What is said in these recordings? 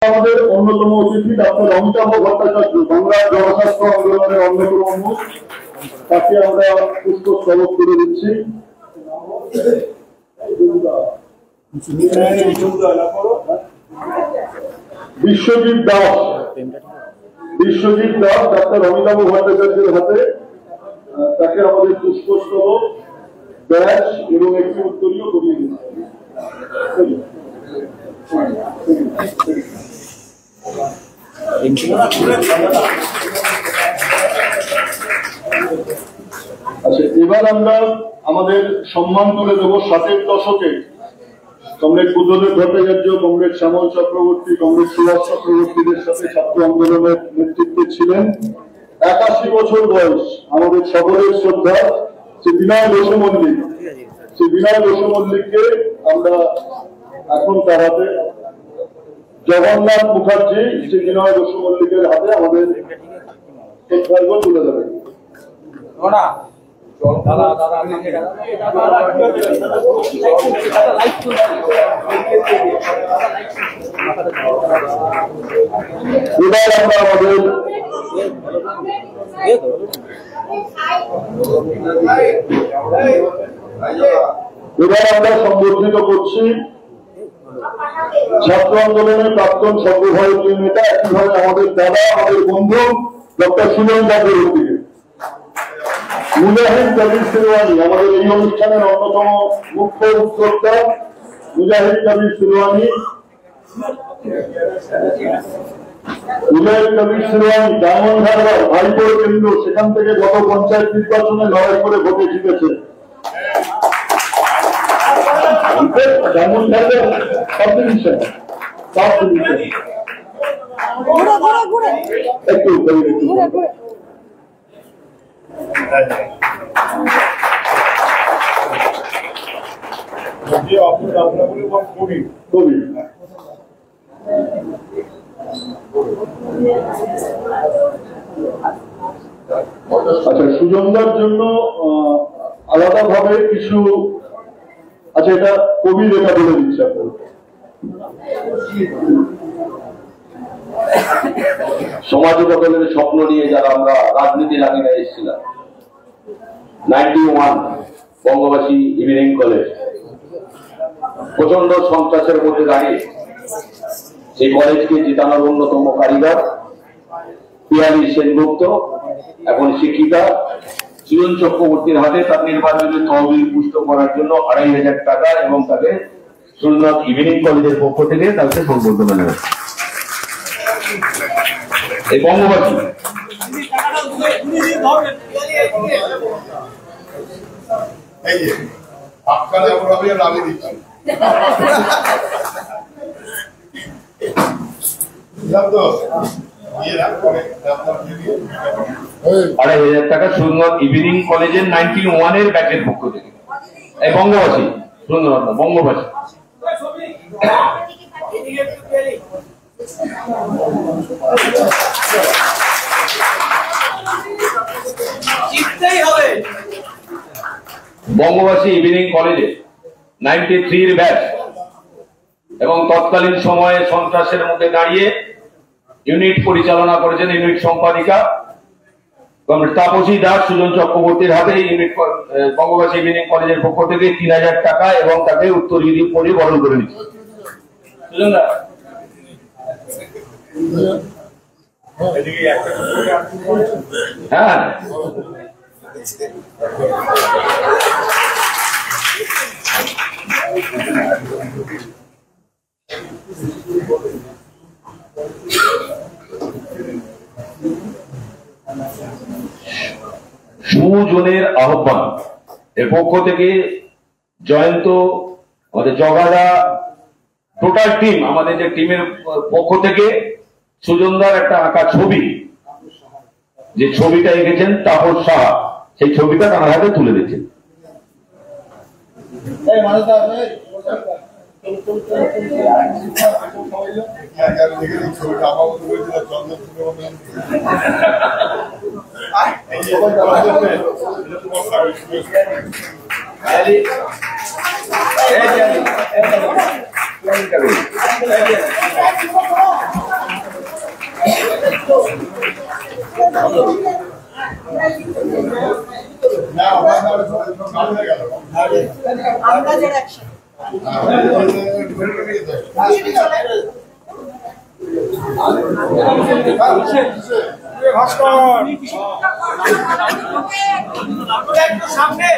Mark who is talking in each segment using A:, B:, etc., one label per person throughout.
A: আমাদের অন্যতম অতিথি ডক্টর অমিতাভ ভট্টাচার্য, বাংলা জনস্বাস্থ্য আন্দোলনের অন্যতম মুখ, তাকে আমরা পুষ্পস্তবক করে দিচ্ছি। বিশ্বজিৎ দাস ডক্টর অমিতাভ ভট্টাচার্যের হাতে, তাকে আমাদের পুষ্পস্তবক, ব্যাজ এবং একটি উত্তরীয় করিয়ে দিচ্ছি। আচ্ছা, এবার আমরা আমাদের সম্মান তুলে দেব 60-এর দশকে কমরেড বুদ্ধদেব ভট্টাচার্য, কমরেড শ্যামল চক্রবর্তী, কমরেড সুভাষ চক্রবর্তীদের সাথে ছাত্র আন্দোলনের নেতৃত্বে ছিলেন। 81 বছর বয়স, আমাদের সকলের শ্রদ্ধা শ্রী বিনয় বসু মল্লিককে আমরা এখন তার হাতে, জগন্নাথ মুখার্জি শ্রী বিনয় বসু মল্লিকের হাতে আমাদের শ্রদ্ধার্ঘ্য তুলে দেবেন। এবার আমরা আমাদের সম্বর্ধিত করছি ছাত্র আন্দোলনের প্রাক্তন সর্বভারতীয় নেতা, একইভাবে আমাদের দাদা, আমাদের বন্ধু ডক্টর সুজন চক্রবর্তীকে। মুজাহিদ কবির সিলওয়ানি আমাদের এই অনুষ্ঠানের অন্যতম মুখ্য উদ্যোক্তা। মুজাহিদ কবির সিলওয়ানি ডায়মন্ড হারবার ভাইপোর কেন্দ্র, সেখান থেকে গত পঞ্চায়েত নির্বাচনে লড়াই করে ভোটে জিতেছে। ডায়মন্ড হারবার সব ডিভিশন একটু কবি। আচ্ছা, সুজনদার জন্য আলাদা ভাবে কিছু, আচ্ছা এটা কবি লেখা বলে দিচ্ছে আপনার।
B: সমাজ বদলের স্বপ্ন নিয়ে যারা আমরা রাজনীতির আঙিনায় এসেছিলাম, 91 বঙ্গবাসী ইঞ্জিনিয়ারিং কলেজ প্রচন্ড সন্ত্রাসের মধ্যে দাঁড়িয়ে সেই কলেজকে জেতানোর অন্যতম কারিগর পিয়ালি সেনগুপ্ত, এখন শিক্ষিকা সুজন চক্রবর্তীর হাতে তার নির্বাচনের তহবিল পুষ্ট করার জন্য 2500 টাকা এবং তাকে সুন্নত ইভিনিং কলেজের পক্ষ থেকে তাকে সম্বর্ধনা জানাচ্ছে। এই বঙ্গবাসী টাকা সুন্দর ইভিনিং কলেজের 91-এর ব্যাচের পক্ষ থেকে। এই বঙ্গবাসী সুন্দর বঙ্গবাসী বঙ্গবাসী ইভিনিং কলেজে 93-এর ব্যাচ এবং তৎকালীন সময়ে সন্ত্রাসের মধ্যে দাঁড়িয়ে ইউনিট পরিচালনা করেছেন ইউনিট সম্পাদিকা তাপসী দাস সুজন চক্রবর্তীর হাতে ইউনিট বঙ্গবাসী ইভিনিং কলেজের পক্ষ থেকে 3000 টাকা এবং তাকে উত্তরীয় পরে বরণ করে নিচ্ছে। হ্যাঁ, সুজনের আহ্বান এর পক্ষ থেকে জয়ন্ত, আমাদের জগাদা, টোটাল টিম, আমাদের যে টিমের পক্ষ থেকে সুজনদার একটা আঁকা ছবি, যে ছবিটা এঁকেছেন তাপস সাহা, সেই ছবিটা তার হাতে তুলে দিচ্ছেন।
C: সামনে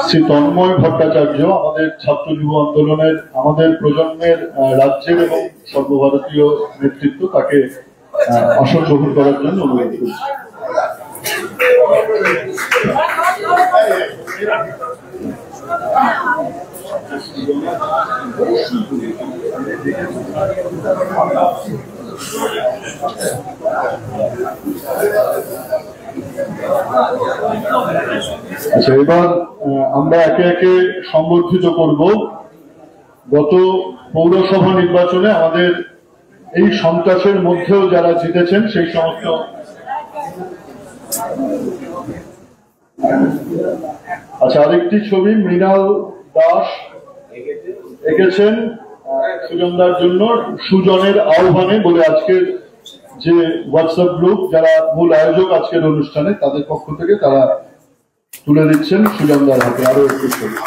A: শ্রী তন্ময় ভট্টাচার্য আমাদের ছাত্র যুব আন্দোলনের আমাদের প্রজন্মের রাজ্যের এবং সর্বভারতীয় নেতৃত্ব, তাকে আসন গ্রহণ করার জন্য অনুরোধ করছি। আচ্ছা, এবার আমরা একে একে সংবর্ধিত করব। গত পৌরসভা নির্বাচনে আমাদের এই সন্ত্রাসের মধ্যেও যারা জিতেছেন সেই সমস্ত আচ্ছা, আরেকটি ছবি মৃণাল দাস এঁকেছেন সুজনদার জন্য সুজনের আহ্বানে বলে আজকের যে হোয়াটসঅ্যাপ গ্রুপ যারা মূল আয়োজক আজকের অনুষ্ঠানে, তাদের পক্ষ থেকে তারা তুলে দিচ্ছেন সুজনদার হাতে আরো একটু ছবি।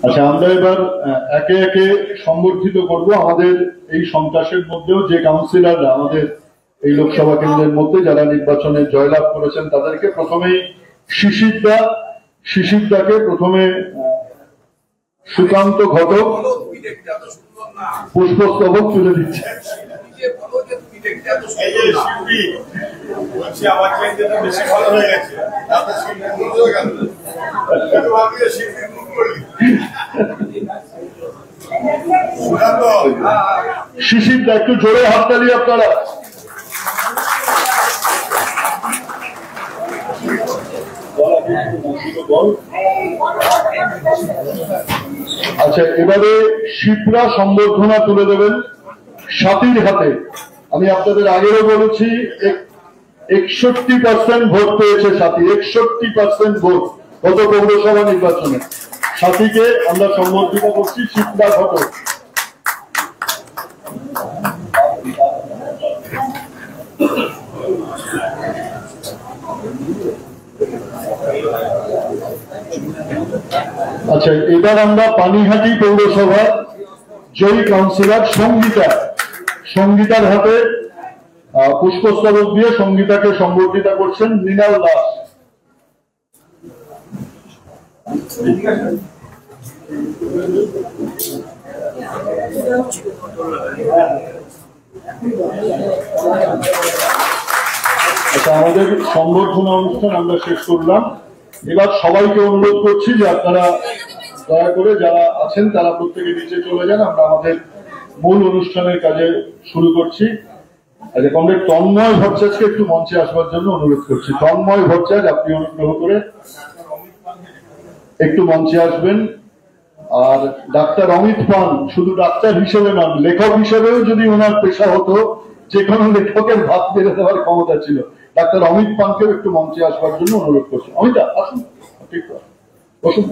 A: আচ্ছা, আমরা এবার একে একে সংবর্ধিত করব আমাদের এই সন্ত্রাসের মধ্যেও যে কাউন্সিলররা আমাদের এই লোকসভা কেন্দ্রের মধ্যে যারা নির্বাচনে জয়লাভ করেছেন তাদেরকে। প্রথমেই শিশিরদাকে প্রথমে সুকান্ত ঘটক পুষ্পস্তবক তুলে দিচ্ছে। শিশিরদা একটু জোরে হাততালি আপনারা। আচ্ছা, এবারে শিপ্রা সম্বর্ধনা তুলে দেবেন সাথীর হাতে। আমি আপনাদের আগেও বলেছি 61% ভোট পেয়েছে সাথী, 61% ভোট গত পৌরসভা নির্বাচনে। সাথীকে আমরা সম্বর্ধিত করছি শিপ্রা ঘটক। আচ্ছা, এবার আমরা পানিহাটি পৌরসভা জয়ী কাউন্সিলর সঙ্গীতার হাতে পুষ্পস্তবক দিয়ে সঙ্গীতাকে সম্বর্ধিত করছেন মৃণাল দাস। আচ্ছা, আমাদের সম্বর্ধনা অনুষ্ঠান আমরা শেষ করলাম। এবার সবাইকে অনুরোধ করছি যে আপনারা দয়া করে যারা আছেন তারা প্রত্যেকে নিচে চলে যান, আমরা আমাদের মূল অনুষ্ঠানের কাজে শুরু করছি। আচ্ছা, কমরেড তন্ময় ভট্টাচার্যকে একটু মঞ্চে আসবার জন্য অনুরোধ করছি। তন্ময় ভট্টাচার্য, আপনি অনুগ্রহ করে একটু মঞ্চে আসবেন। আর ডাক্তার অমিত পান শুধু ডাক্তার হিসেবে নন, লেখক হিসেবেও যদি ওনার পেশা হতো, যে কোনো লেখকের ভাত বেড়ে দেওয়ার ক্ষমতা ছিল। ডাক্তার অমিত পানকেও একটু মঞ্চে আসবার জন্য অনুরোধ করছি। অমিতা আসুন, ঠিক বসুন।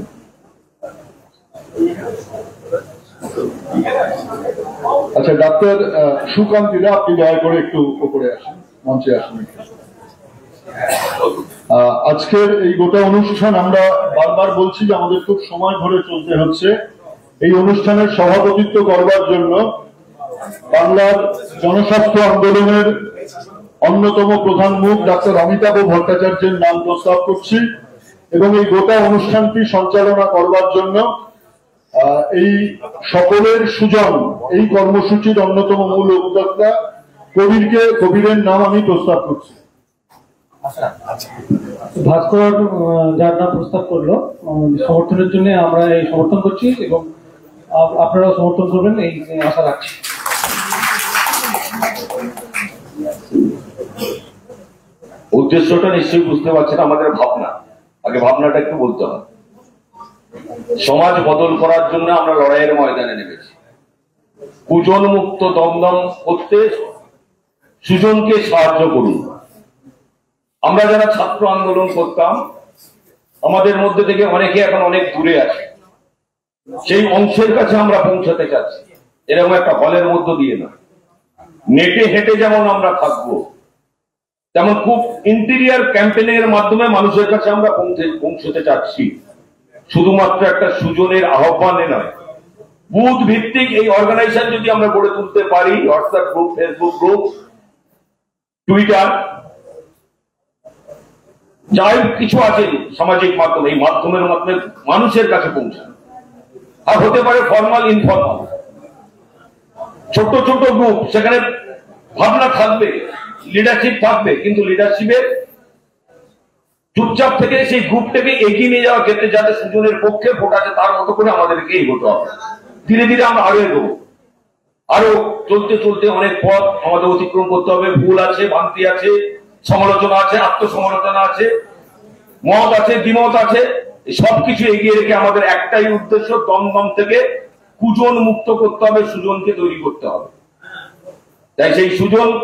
A: আচ্ছা, ডাক্তার সুকান্তিরা আপনি দয়া করে একটু উপরে আসুন, মঞ্চে আসুন। আজকের এই গোটা অনুষ্ঠান আমরা বারবার বলছি যে আমাদের খুব সময় ধরে চলতে হচ্ছে। এই অনুষ্ঠানের সভাপতিত্ব করবার জন্য বাংলার জনস্বাস্থ্য আন্দোলনের অন্যতম প্রধান মুখ ডাক্তার অমিতাভ ভট্টাচার্যের নাম প্রস্তাব করছি এবং এই গোটা অনুষ্ঠানটি সঞ্চালনা করবার জন্য এই সকলের সুজন এই কর্মসূচির অন্যতম মূল উদ্যোক্তা কবিরের নাম আমি প্রস্তাব করছি।
D: ভাস্কর যার নাম প্রস্তাব করলো সমর্থনের জন্য আমরা এই সমর্থন করছি এবং আপনারাও সমর্থন করবেন এই আশা রাখছি।
B: উদ্দেশ্যটা নিশ্চয়ই বুঝতে পারছেন, আমাদের ভাবনা, আগে ভাবনাটা একটু বলতে হবে। সমাজ বদল করার জন্য আমরা লড়াইয়ের ময়দানে নেমেছি। কুজন মুক্ত দমদম করতে সুজনকে সাহায্য করুন। আমরা যারা ছাত্র আন্দোলন করতাম, আমাদের মধ্যে থেকে অনেকে এখন অনেক দূরে আছে, সেই অংশের কাছে আমরা পৌঁছাতে চাচ্ছি। এরকম একটা হলের মধ্য দিয়ে না, নেটে হেঁটে যেমন আমরা থাকবো, তেমন খুব ইন্টেরিয়ার ক্যাম্পেইনের মাধ্যমে মানুষের কাছে আমরা পৌঁছতে চাচ্ছি। শুধুমাত্র একটা সুজনের আহ্বানে নয়, বুথ ভিত্তিক এই অর্গানাইজেশন যদি আমরা গড়ে তুলতে পারি, WhatsApp group, Facebook group, Twitter, যাই কিছু আছে সামাজিক মাধ্যম, এই মাধ্যমের মাধ্যমে মানুষের কাছে পৌঁছানো। আর হতে পারে ফর্মাল, ইনফর্মাল, ছোট ছোট গ্রুপ, সেখানে ভাবনা থাকবে, লিডারশিপ থাকবে, কিন্তু লিডারশিপের চুপচাপ থেকে সেই গ্রুপটাকে এগিয়ে নিয়ে যাওয়ার ক্ষেত্রে যাতে সুজনের পক্ষে ভোট আছে তার মতো করে আমাদেরকে এগোতে হবে। ধীরে ধীরে আমরা আরো এগোবো। আরো চলতে চলতে অনেক পথ আমাদের অতিক্রম করতে হবে। ভুল আছে, ভ্রান্তি আছে, সমালোচনা আছে, আত্মসমালোচনা আছে, মত আছে, দ্বিমত আছে, সবকিছু এগিয়ে রেখে আমাদের একটাই উদ্দেশ্য, দমদম থেকে কুজন মুক্ত করতে হবে, সুজনকে তৈরি করতে হবে। তাই সেই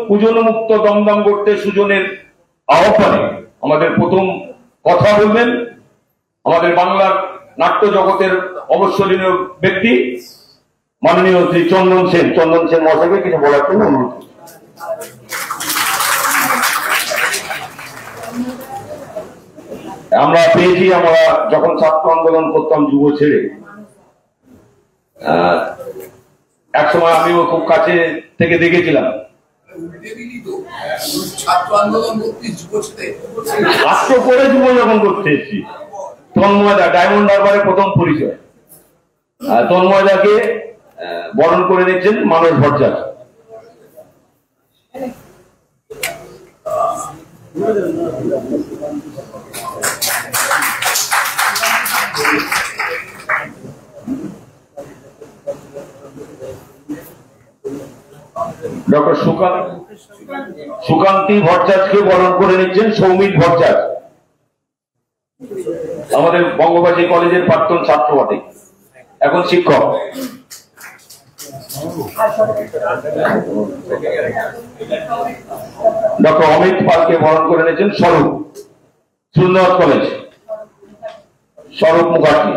B: কুজন মুক্ত দমদম করতে সুজনের আহ্বানে আমাদের প্রথম কথা বলবেন আমাদের বাংলার নাট্য জগতের অবসরীয় ব্যক্তি মাননীয় শ্রী চন্দন সেন। চন্দন সেন মহাশয়কে কিছু বলার জন্য অনুরোধ করছি। আমরা পেয়েছি, আমরা যখন ছাত্র আন্দোলন করতাম যুব ছেড়ে, একসময় আমিও খুব কাছে থেকে দেখেছিলাম ছাত্র করে যুব যখন করতে এসেছি। তন্ময়দা, ডায়মন্ড হারবারে প্রথম পরিচয়, তন্ময়দাকে বরণ করে নিচ্ছেন মানস ভট্টাচার্য। ডক্টর সুকান্তি ভট্টাচার্যকে বরণ করে নিচ্ছেন সৌমিত ভট্টাচার্য, আমাদের বঙ্গবাসী কলেজের প্রাক্তন ছাত্র বটে, এখন শিক্ষক। ডক্টর অমিত পালকে বরণ করে নিয়েছেন স্বরূপ, সুন্দর কলেজ, স্বরূপ মুখার্জি।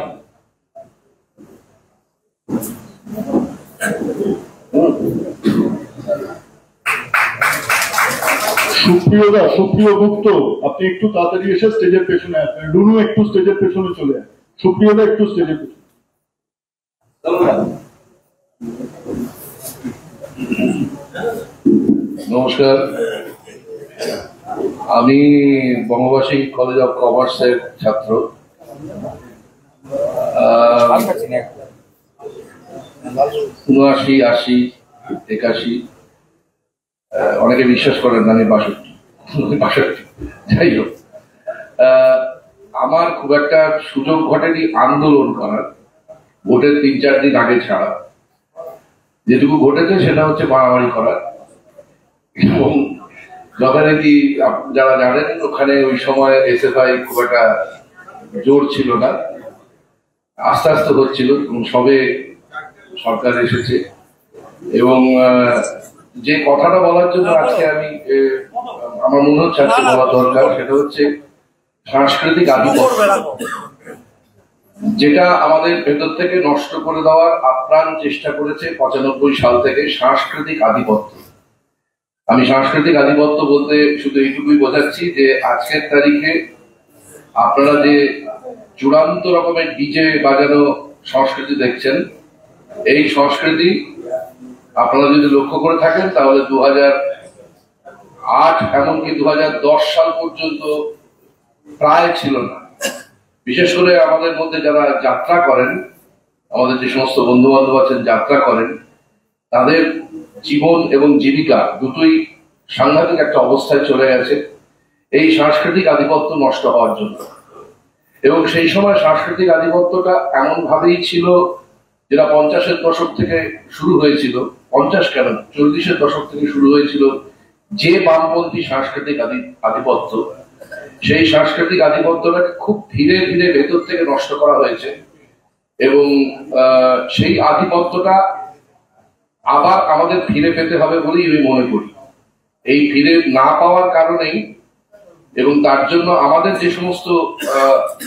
A: সুপ্রিয় গুপ্ত, আপনি একটু তাড়াতাড়ি এসে স্টেজের পেছনে আসবেন। ডুনু একটু স্টেজের পেছনে চলে আসেন। সুপ্রিয়দা একটু স্টেজের পেছনে।
E: নমস্কার, আমি বঙ্গবাসী কলেজ অফ কমার্সের ছাত্র। 79, 80, 81, অনেকে বিশ্বাস করেন আমি 62। যাই হোক, আমার খুব একটা সুযোগ ঘটেনি আন্দোলন করার, ভোটের 3-4 দিন আগে ছাড়া। যেটুকু ঘটেছে সেটা হচ্ছে মারামারি করার। এবং যথারীতি যারা জানেন, ওখানে ওই সময় এসএফআই খুব একটা জোর ছিল না, আস্তে আস্তে হচ্ছিল, সবে সরকার এসেছে। এবং যে কথাটা বলার জন্য আজকে আমি আমার মনে হচ্ছে আজকে বলা দরকার, সেটা হচ্ছে সাংস্কৃতিক আধিপত্য, যেটা আমাদের ভেতর থেকে নষ্ট করে দেওয়ার আপ্রাণ চেষ্টা করেছে 95 সাল থেকে সাংস্কৃতিক আধিপত্য। আমি সাংস্কৃতিক আধিপত্য বলতে শুধু এইটুকুই বোঝাচ্ছি যে আজকের তারিখে আপনারা যে চূড়ান্ত রকমের ডিজে বাজানো সংস্কৃতি দেখছেন, এই সংস্কৃতি আপনারা যদি লক্ষ্য করে থাকেন তাহলে 2008 এমনকি 2010 সাল পর্যন্ত প্রায় ছিল না। বিশেষ করে আমাদের মধ্যে যারা যাত্রা করেন, আমাদের যে সমস্ত বন্ধু বান্ধব আছেন যাত্রা করেন, তাদের জীবন এবং জীবিকা দুটোই সাংঘাতিক একটা অবস্থায় চলে গেছে এই সাংস্কৃতিক আধিপত্য নষ্ট হওয়ার জন্য। এবং সেই সময় সাংস্কৃতিক আধিপত্যটা এমন ভাবেই ছিল, যেটা 50-এর দশক থেকে শুরু হয়েছিল, 50 কেন 40-এর দশক থেকে শুরু হয়েছিল, যে বামপন্থী সাংস্কৃতিক আধিপত্য, সেই সাংস্কৃতিক আধিপত্যটাকে খুব ধীরে ধীরে ভেতর থেকে নষ্ট করা হয়েছে। এবং সেই আধিপত্যটা আবার আমাদের ফিরে পেতে হবে বলেই আমি মনে করি। এই ফিরে না পাওয়ার কারণেই এবং তার জন্য আমাদের যে সমস্ত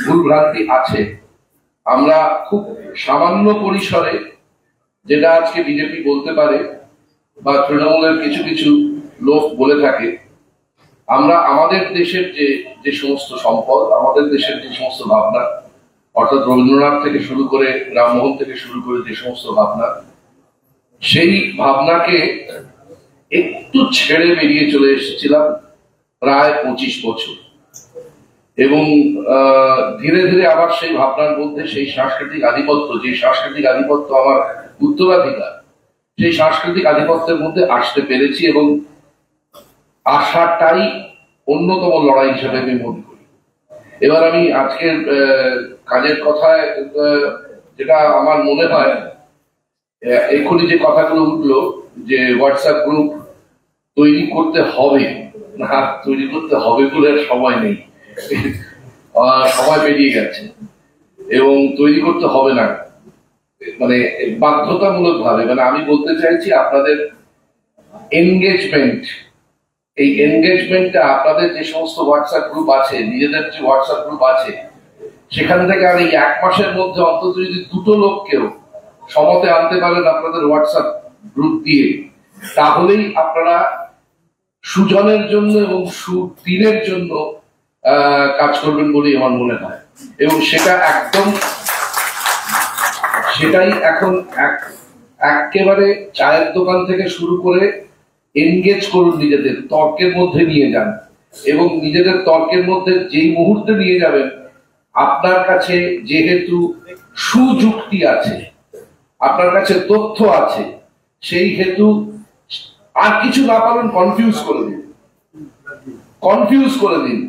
E: ভুলভ্রান্তি আছে, আমরা খুব সামান্য পরিসরে, যেটা আজকে বিজেপি বলতে পারে বা তৃণমূলের কিছু কিছু লোক বলে থাকে, আমরা আমাদের দেশের যে সমস্ত সম্পদ, আমাদের দেশের যে সমস্ত ভাবনা, অর্থাৎ রবীন্দ্রনাথ থেকে শুরু করে রামমোহন থেকে শুরু করে যে সমস্ত ভাবনা, সেই ভাবনাকে একটু ছেড়ে বেরিয়ে চলে এসেছিলাম প্রায় 25 বছর, এবং ধীরে ধীরে আবার সেই ভাবনার মধ্যে সেই সাংস্কৃতিক আধিপত্য, যে সাংস্কৃতিক আধিপত্য আমার উত্তরাধিকার, সেই সাংস্কৃতিক আধিপত্যের মধ্যে আসতে পেরেছি এবং আসাটাই অন্যতম লড়াই হিসেবে আমি মনে করি। এবার আমি আজকের কাজের কথায় যেটা আমার মনে হয়, এক্ষুনি যে কথাগুলো উঠলো যে হোয়াটসঅ্যাপ গ্রুপ তৈরি করতে হবে, না তৈরি করতে হবে বলে সময় নেই, সময় পেরিয়ে গেছে এবং তৈরি করতে হবে না, মানে বাধ্যতামূলক ভাবে। মানে আমি বলতে চাইছি আপনাদের এনগেজমেন্ট, এই এনগেজমেন্টটা আপনাদের যে সমস্ত হোয়াটসঅ্যাপ গ্রুপ আছে, নিজেদের যে হোয়াটসঅ্যাপ গ্রুপ আছে, সেখান থেকে আর এই 1 মাসের মধ্যে অন্তত যদি 2টো লোককেও সমতে আনতে পারেন আপনাদের হোয়াটসঅ্যাপ গ্রুপ দিয়ে, তাহলেই আপনারা সুজনের জন্য এবং সুদিনের জন্য কাজ করবেন বলেই আমার মনে হয়। এবং সেটাই এখন একেবারে চায়ের দোকান থেকে শুরু করে এনগেজ করুন, নিজেদের তর্কের মধ্যে নিয়ে যান, এবং নিজেদের তর্কের মধ্যে যেই মুহূর্তে নিয়ে যাবেন, আপনার কাছে যেহেতু সুযুক্তি আছে, আপনার কাছে তথ্য আছে, সেই হেতু আর কিছু না পারেন কনফিউজ করে দিন।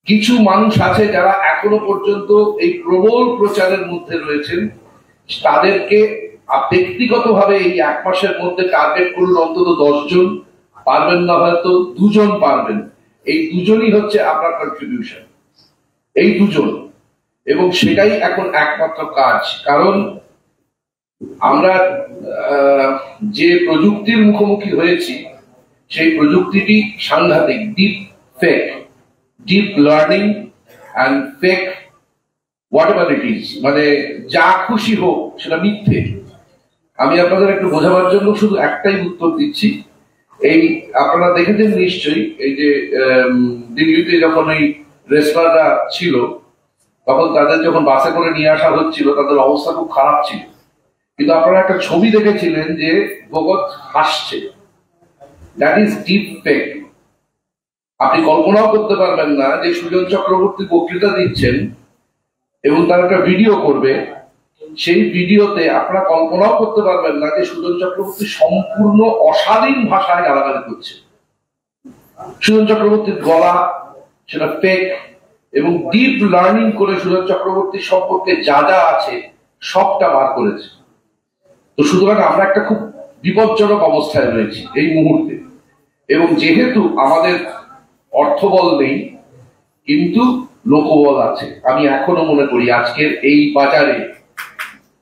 E: কিছু মানুষ আছে যারা এখনো পর্যন্ত এই প্রবল প্রচারের মধ্যে রয়েছেন, তাদেরকে ব্যক্তিগতভাবে এই 1 মাসের মধ্যে টার্গেট করুন, অন্তত 10 জন, পারবেন না হয়তো 2 জন পারবেন। এই 2 জনই হচ্ছে আপনার কন্ট্রিবিউশন, এই 2 জন, এবং সেটাই এখন একমাত্র কাজ। কারণ আমরা যে প্রযুক্তির মুখোমুখি হয়েছি, সেই প্রযুক্তিটি সাংঘাতিক, deep learning and fake whatever it is, মানে যা খুশি হোক সেটা মিথ্যে। আমি আপনাদের একটু বোঝাবার জন্য শুধু একটাই উত্তর দিচ্ছি। এই আপনারা দেখেছেন নিশ্চয়ই, এই যে দিল্লিতে যখন ওই রেসলাররা ছিল, তখন তাদের যখন বাসে করে নিয়ে আসা হচ্ছিল, তাদের অবস্থা খুব খারাপ ছিল, কিন্তু আপনারা একটা ছবি দেখেছিলেন যে ভগৎ হাসছে। That is deep fake. আপনি কল্পনাও করতে পারবেন না যে সুজন চক্রবর্তী বক্তৃতা দিচ্ছেন এবং তার একটা ভিডিও করবে, সেই ভিডিওতে আপনারা কল্পনাও করতে পারবেন না যে সুজন চক্রবর্তী সম্পূর্ণ অশালীন ভাষায় গালাগালি করছে। সুজন চক্রবর্তীর গলা সেটা ফেক, এবং ডিপ লার্নিং করে সুজন চক্রবর্তী সম্পর্কে যা যা আছে সবটা বার করেছে। তো সুতরাং আমরা একটা খুব বিপজ্জনক অবস্থায় রয়েছি এই মুহূর্তে, এবং যেহেতু আমাদের অর্থবল নেই কিন্তু লোকবল আছে, আমি এখনো মনে করি আজকের এই বাজারে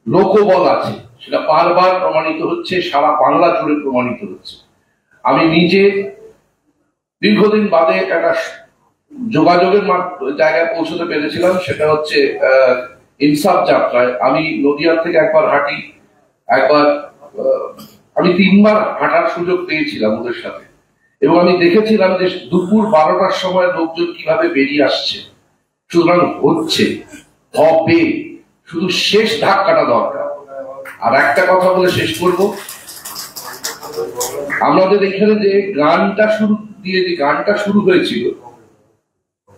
E: লোকবল আছে, সেটা বারবার প্রমাণিত হচ্ছে, সারা বাংলা জুড়ে প্রমাণিত হচ্ছে। আমি নিজে দীর্ঘদিন বাদে একটা যোগাযোগের জায়গায় পৌঁছতে পেরেছিলাম, সেটা হচ্ছে ইনসাফ যাত্রায়। আমি নদিয়ার থেকে একবার হাঁটি, আমি 3 বার হাঁটার সুযোগ পেয়েছিলাম ওদের সাথে, এবং আমি দেখেছিলাম যে দুপুর 12টার সময় লোকজন কিভাবে বেরিয়ে আসছে। সুতরাং হবে, শুধু শেষ ধাক্কাটা দরকার। আর একটা কথা বলে শেষ করব, আমাদের এখানে যে গানটা শুরু হয়েছিল,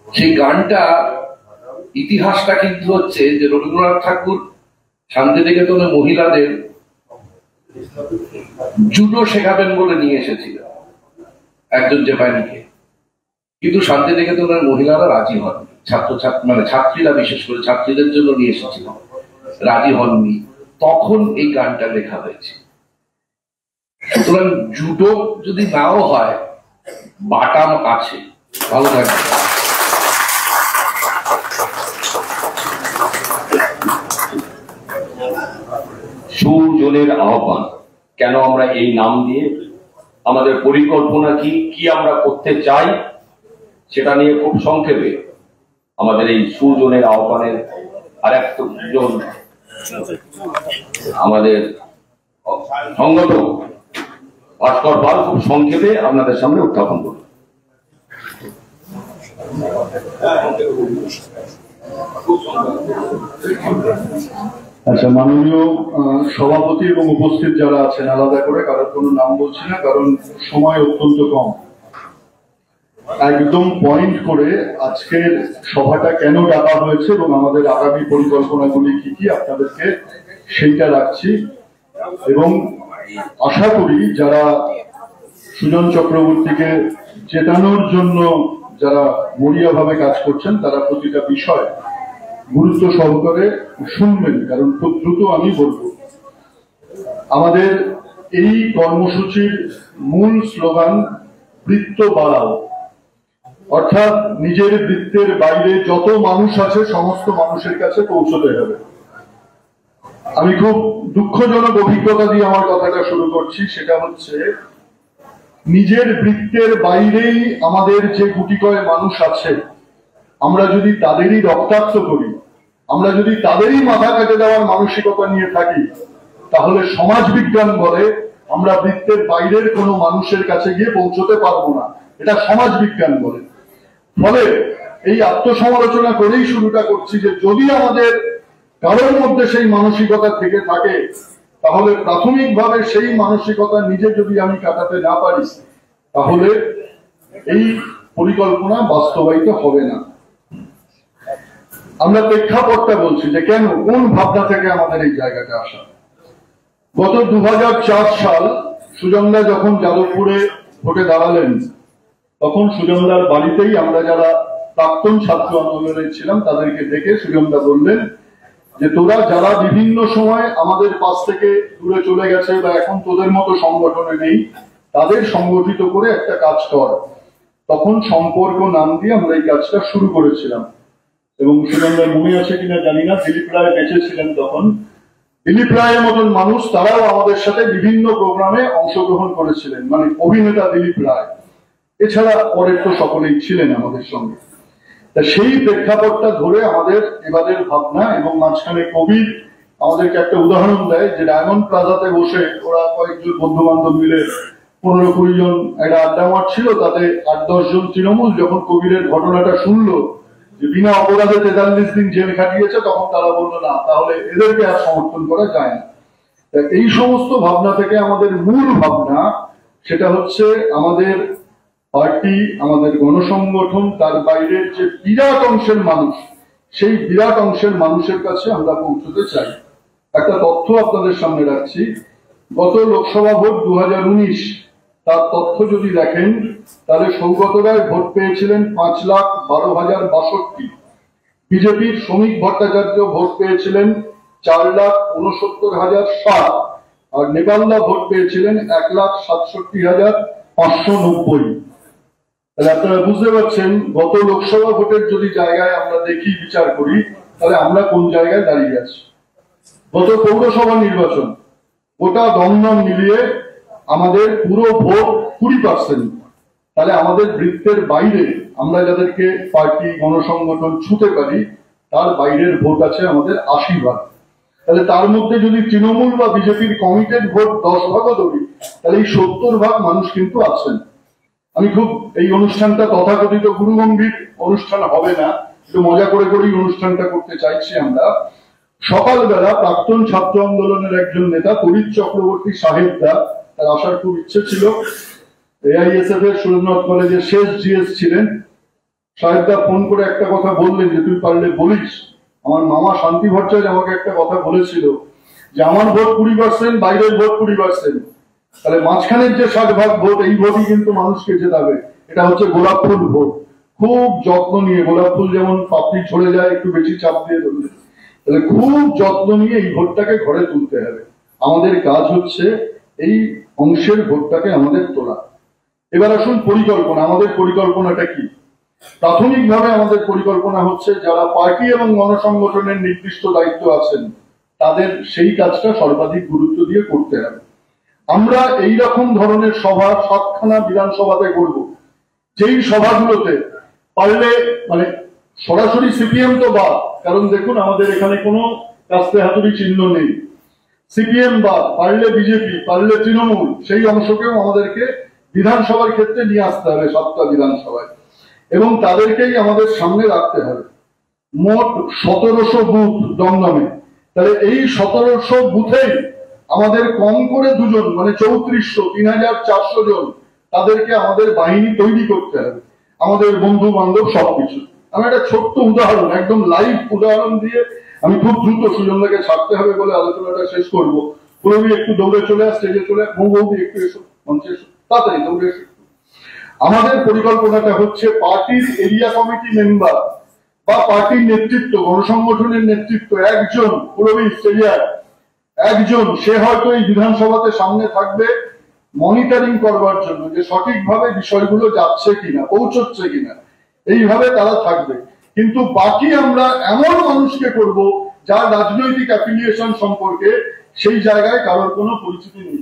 E: সেই গানটা ইতিহাসটা কিন্তু হচ্ছে যে রবীন্দ্রনাথ ঠাকুর শান্তিনিকেতনে মহিলাদের জুডো শেখাবেন বলে নিয়ে এসেছিল একজন জাপানিকে, কিন্তু শান্তিনিকেতনের মহিলারা রাজি হননি। ছাত্রীরা, বিশেষ করে ছাত্রীদের জন্য নিয়ে এসেছিল, রাজি হননি। তখন এই গানটা লেখা হয়েছে। সুতরাং জুডো যদি নাও হয়, বাটাম আছে। ভালো থাকবে।
B: সুজনের আহ্বান, কেন আমরা এই নাম দিয়ে, আমাদের পরিকল্পনা কি, কি আমরা করতে চাই সেটা নিয়ে খুব সংক্ষেপে আমাদের এই সুজনের আহ্বানের আর একজন আমাদের সংগঠক ভাস্কর পাল খুব সংক্ষেপে আপনাদের সামনে উত্থাপন করবেন।
A: আচ্ছা, মাননীয় সভাপতি এবং উপস্থিত যারা আছেন, আলাদা করে কারোর কোনো নাম বলছি না কারণ সময় অত্যন্ত কম, একদম পয়েন্ট করে আজকের সভাটা কেন ডাকা হয়েছে এবং আমাদের আগামী পরিকল্পনাগুলি কি কি আপনাদেরকে সেইটা রাখছি। এবং আশা করি যারা সুজন চক্রবর্তীকে জেতানোর জন্য যারা মরিয়াভাবে কাজ করছেন তারা প্রতিটা বিষয় গুরুত্ব সহকারে শুনবেন, কারণ খুব দ্রুত আমি বলবো। আমাদের এই কর্মসূচির মূল স্লোগান বৃত্ত বাড়াও, অর্থাৎ নিজের বৃত্তের বাইরে যত মানুষ আছে সমস্ত মানুষের কাছে পৌঁছতে হবে। আমি খুব দুঃখজনক অভিজ্ঞতা দিয়ে আমার কথাটা শুরু করছি, সেটা হচ্ছে নিজের বৃত্তের বাইরেই আমাদের যে গুটি কয় মানুষ আছে, আমরা যদি তাদেরই রক্তাক্ত করি, আমরা যদি তাদেরই মাথা কেটে দেওয়ার মানসিকতা নিয়ে থাকি, তাহলে সমাজ বিজ্ঞান বলে আমরা বৃত্তের বাইরের কোনো মানুষের কাছে গিয়ে পৌঁছতে পারবো না, এটা সমাজ বিজ্ঞান বলে। ফলে এই আত্মসমালোচনা করেই শুরুটা করছি যে যদি আমাদের কারোর মধ্যে সেই মানসিকতা থেকে থাকে, তাহলে প্রাথমিকভাবে সেই মানসিকতা নিজে যদি আমি কাটাতে না পারি, তাহলে এই পরিকল্পনা বাস্তবায়িত হবে না। আমরা প্রেক্ষাপটটা বলছি যে কেন, কোন ভাবনা থেকে আমাদের এই জায়গাটা আসা। গত 2004 সাল সুজনদা যখন যাদবপুরে ভোটে দাঁড়ালেন, তখন সুজনদার বাড়িতেই আমরা যারা প্রাক্তন ছাত্র আন্দোলনে ছিলাম তাদেরকে ডেকে সুজনদা বললেন যে তোরা যারা বিভিন্ন সময় আমাদের পাশ থেকে দূরে চলে গেছে বা এখন তোদের মতো সংগঠনে নেই, তাদের সংগঠিত করে একটা কাজ কর। তখন সম্পর্ক নাম দিয়ে আমরা এই কাজটা শুরু করেছিলাম। এবং সুজনদার মনে আছে কিনা জানি না, দিলীপ রায় বেঁচে ছিলেন তখন। দিলীপ রায়ের মতন মানুষ তারাও আমাদের সাথে বিভিন্ন প্রোগ্রামে অংশগ্রহণ করেছিলেন, মানে অভিনেতা দিলীপ রায়, এছাড়া পরের তো সকলেই ছিলেন আমাদের সঙ্গে। তা সেই প্রেক্ষাপটটা ধরে আমাদের এবারের ভাবনা, এবং মাঝখানে কোভিড আমাদেরকে একটা উদাহরণ দেয় যে ডায়মন্ড প্লাজাতে বসে ওরা কয়েকজন বন্ধু বান্ধব মিলে 15-20 জন একটা আড্ডা মারছিল, তাতে 8-10 জন তৃণমূল যখন কোভিডের ঘটনাটা শুনলো যে বিনা অপরাধে 43 দিন জেল খাটিয়েছে, তখন তারা বললো না, তাহলে এদেরকে আর সমর্থন করা যায় না। এই সমস্ত ভাবনা থেকে আমাদের মূল ভাবনা সেটা হচ্ছে আমাদের পার্টি, আমাদের গণসংগঠন, তার বাইরের যে বিরাট অংশের মানুষ, সেই বিরাট অংশের মানুষের কাছে আমরা পৌঁছতে চাই। একটা তথ্য আপনাদের সামনে রাখছি, গত লোকসভা ভোট 2019, তার তথ্য যদি দেখেন তাহলে সৌগত রায় ভোট পেয়েছিলেন 5,12,062। বিজেপির শ্রমিক ভট্টাচার্য ভোট পেয়েছিলেন 4,69,007, আর নেপালদা ভোট পেয়েছিলেন 1,67,590। তাহলে আপনারা বুঝতে পারছেন গত লোকসভা ভোটের যদি জায়গায় আমরা দেখি, বিচার করি, তাহলে আমরা কোন জায়গায় দাঁড়িয়ে আছি। গত পৌরসভা নির্বাচন গোটা দমদম মিলিয়ে আমাদের পুরো ভোট 20%। তাহলে আমাদের বৃত্তের বাইরে আমরা যাদেরকে পার্টি গণসংগঠন ছুঁতে পারি, তার বাইরের ভোট আছে আমাদের 80%। তাহলে তার মধ্যে যদি তৃণমূল বা বিজেপির কমিটেড ভোট 10% ধরি, তাহলে এই 70% মানুষ কিন্তু আছেন। আমি খুব এই অনুষ্ঠানটা তথাকথিত গুরুগম্ভীর অনুষ্ঠান হবে না, একটু মজা করে করেই অনুষ্ঠানটা করতে চাইছি আমরা। সকালবেলা প্রাক্তন ছাত্র আন্দোলনের একজন নেতা তরিৎ চক্রবর্তী সাহেবদা, তার আসার খুব ইচ্ছে ছিল, এআইএসএফ এর সুরেন্দ্রনাথ কলেজের শেষ জিএস ছিলেন। সাহেবদা ফোন করে একটা কথা বললেন যে তুই পারলে বলিস। আমার মামা শান্তি ভট্টাচার্য আমাকে একটা কথা বলেছিল যে আমার ভোট 20%, বাইরের ভোট 20%, তাহলে মাঝখানের যে 60% ভোট, এই ভোটই কিন্তু মানুষকে জেতাবে। এটা হচ্ছে গোলাপ ফুল ভোট। খুব যত্ন নিয়ে, গোলাপ ফুল যেমন পাপড়ি ছড়ে যায় একটু বেশি চাপ দিয়ে ধরলে, তাহলে খুব যত্ন নিয়ে এই ভোটটাকে ঘরে তুলতে হবে। আমাদের কাজ হচ্ছে এই অংশের ভোটটাকে আমাদের তোলা। এবার আসুন পরিকল্পনা। আমাদের পরিকল্পনাটা কি? প্রাথমিকভাবে আমাদের পরিকল্পনা হচ্ছে যারা পার্টি এবং গণসংগঠনের নির্দিষ্ট দায়িত্ব আছেন তাদের সেই কাজটা সর্বাধিক গুরুত্ব দিয়ে করতে হবে। আমরা এই রকম ধরনের সভা 7খানা বিধানসভাতে করব, যেই সভাগুলোতে পারলে মানে সরাসরি সিপিএম তো বাদ, কারণ দেখুন আমাদের এখানে কোনো কাস্তে হাতুড়ি চিহ্ন নেই, সিপিএম বাদ, পারলে বিজেপি, পারলে তৃণমূল, সেই অংশকেও আমাদেরকে বিধানসভার ক্ষেত্রে নিয়ে আসতে হবে 7টা বিধানসভায়, এবং তাদেরকেই আমাদের সামনে রাখতে হবে। মোট 1700 বুথ দমদমে, তাহলে এই 1700 বুথেই আমাদের কম করে দুজন মানে 3400 3400 জন তাদেরকে আমাদের বাহিনী তৈরি করতে হবে, আমাদের বন্ধু বান্ধব সবকিছু। আমি একটা ছোট্ট উদাহরণ, একদম লাইভ উদাহরণ দিয়ে আমি খুব দ্রুত সুজনদাকে ছাড়তে হবে বলে আলোচনাটা শেষ করব। পুরোপুরি একটু দৌড়ে চলে আস, স্টেজে চলে বৌদি একটু এসো, মঞ্চে এসো, তাড়াতাড়ি দৌড়ে এসো। আমাদের পরিকল্পনাটা হচ্ছে পার্টির এরিয়া কমিটি মেম্বার বা পার্টির নেতৃত্ব, গণসংগঠনের নেতৃত্ব একজন পুরোপুরি স্টেজে একজন, সে হয়তো এই বিধানসভাতে সামনে থাকবে মনিটরিং করবার জন্য যে সঠিকভাবে বিষয়গুলো যাচ্ছে কিনা, পৌঁছচ্ছে কিনা, এইভাবে তারা থাকবে। কিন্তু বাকি আমরা এমন মানুষকে করব যার রাজনৈতিক অ্যাফিলিয়েশন সম্পর্কে সেই জায়গায় কারোর কোনো পরিচিতি নেই।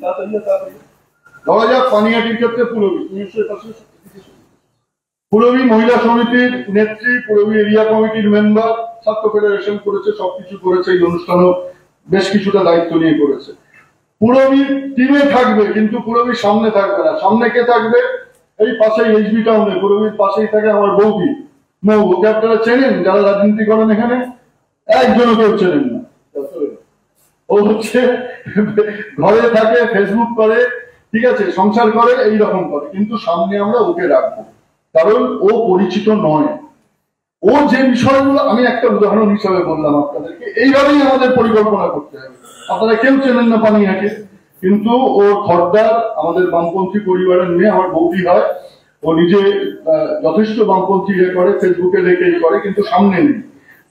A: ধরা যাক পানিহাটির ক্ষেত্রে পুরবী মহিলা সমিতির নেত্রী, পুরবী এরিয়া কমিটির মেম্বার, ছাত্র ফেডারেশন করেছে, সবকিছু করেছে, এই অনুষ্ঠানও বেশ কিছুটা দায়িত্ব নিয়ে করেছে। পুরবী টিমে থাকবে কিন্তু পুরবীর সামনে থাকবে না। সামনে কে থাকবে? এই পাশেই এইচবি টাউনে পুরবীর পাশেই থাকে আমার বৌদি মৌ, ওকে আপনারা চেনেন যারা রাজনীতি করেন এখানে? একজনও কেউ চেনেন না। ও হচ্ছে ঘরে থাকে, ফেসবুক করে, ঠিক আছে, সংসার করে, এইরকম করে, কিন্তু সামনে আমরা ওকে রাখবো কারণ ও পরিচিত নয়। ও যে বিষয়গুলো আমি একটা উদাহরণ হিসাবে বললাম আপনাদেরকে, এইভাবেই আমাদের পরিকল্পনা করতে হবে। আপনারা কেউ চেনেন না পানিহাটি, কিন্তু ওর খর্দার আমাদের বামপন্থী পরিবারের মেয়ে, আমার বৌদি হয়, ও নিজে যথেষ্ট বামপন্থী ইয়ে করে, ফেসবুকে লেখে করে, কিন্তু সামনে নেই।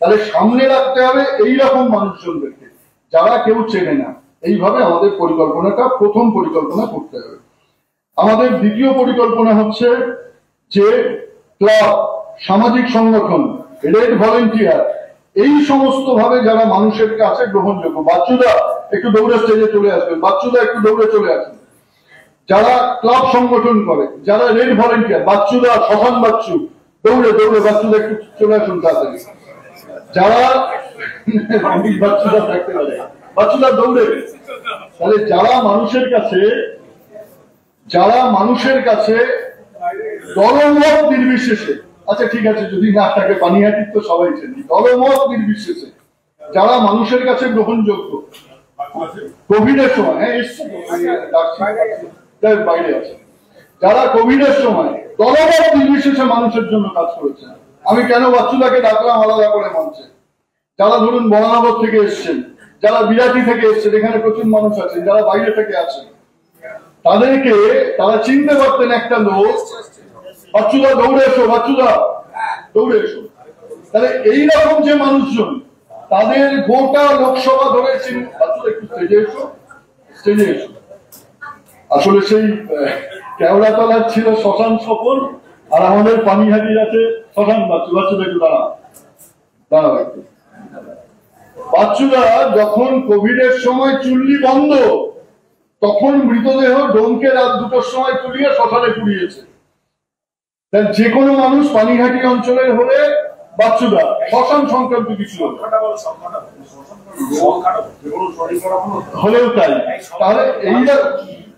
A: তাহলে সামনে রাখতে হবে এইরকম মানুষজনদেরকে যারা কেউ চেনে না। এইভাবে আমাদের পরিকল্পনাটা প্রথম পরিকল্পনা করতে হবে। আমাদের দ্বিতীয় পরিকল্পনা হচ্ছে যে ক্লাব, সামাজিক সংগঠন, রেড ভলেন্টিয়ার, এই সমস্ত ভাবে যারা মানুষের কাছে গ্রহণযোগ্য। বাচ্চুদা একটু দৌড়ে স্টেজে চলে আসবেন, বাচ্চুদা একটু দৌড়ে চলে আসবেন। যারা ক্লাব সংগঠন করে, যারা রেড ভলেন্টিয়ার, বাচ্চুদা, শশান বাচ্চু, দৌড়ে দৌড়ে বাচ্চুদা একটু চলে আসুন তাড়াতাড়ি। যারা বাচ্চুদা থাকতে পারে, বাচ্চুদা দৌড়ে। তাহলে যারা মানুষের কাছে দলমত নির্বিশেষে, আচ্ছা ঠিক আছে যদি না থাকে পানিহাটির তো সবাই চেনি, দলমত নির্বিশেষে যারা মানুষের কাছে গ্রহণযোগ্য, কোভিডের সময়, হ্যাঁ বাইরে আছে, যারা কোভিডের সময় দলমত নির্বিশেষে মানুষের জন্য কাজ করেছেন। আমি কেন বাচ্চুদাকে ডাকলাম আলাদা করে মঞ্চে, যারা ধরুন বরানগর থেকে এসছেন, যারা বিরাটি থেকে এসছেন, এখানে প্রচুর মানুষ আছেন যারা বাইরে থেকে আছেন, তাদেরকে তারা চিনতে পারতেন একটা লোক, বাচ্চুদা দৌড়ে এসো, বাচ্চুদা দৌড়ে এসো। তাহলে এইরকম যে মানুষজন, তাদের গোটা লোকসভা ধরে বাচ্চুদা একটু স্টেজে এসো, স্টেজে এসো। আসলে সেই কেওড়াতলার ছিল শ্মশান সফল, আর আমাদের পানিহাটির আছে শ্মশান বাচ্চু। বাচ্চুদা একটু দাঁড়াও একটু। বাচ্চুদা যখন কোভিডের সময় চুল্লি বন্ধ, তখন মৃতদেহ ডোমকে রাত 2টোর সময় তুলিয়ে শ্মশানে পুড়িয়েছে। যে কোনো মানুষ পানিহাটি অঞ্চলের হলে বাচ্চুদা শ্মশান সংক্রান্ত কিছু হলেও তাই। তাহলে এই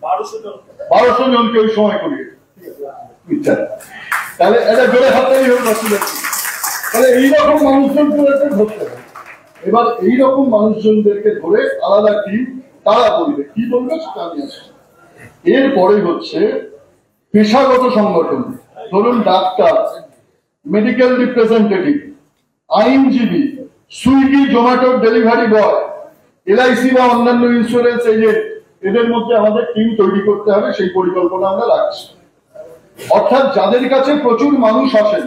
A: 1200 জনকে ওই সময় করিয়েছে। তাহলে এটা জোরে হাতেই হল বাচ্চুদা। তাহলে এইরকম মানুষজনকে ধরতে হবে। এবার এইরকম মানুষজনদেরকে ধরে আলাদা টিম তারা বলবে, কি বলবে সেটা আমি আসছি। এরপরে হচ্ছে পেশাগত সংগঠন, ধরুন ডাক্তার, মেডিকেল রিপ্রেজেন্টেটিভ, আইনজীবী, সুইগি জোম্যাটোর ডেলিভারি বয়, এলআইসি বা অন্যান্য ইন্স্যুরেন্স এজেন্ট, এদের মধ্যে আমাদের টিম তৈরি করতে হবে। সেই পরিকল্পনা আমরা রাখছি। অর্থাৎ যাদের কাছে প্রচুর মানুষ আসেন,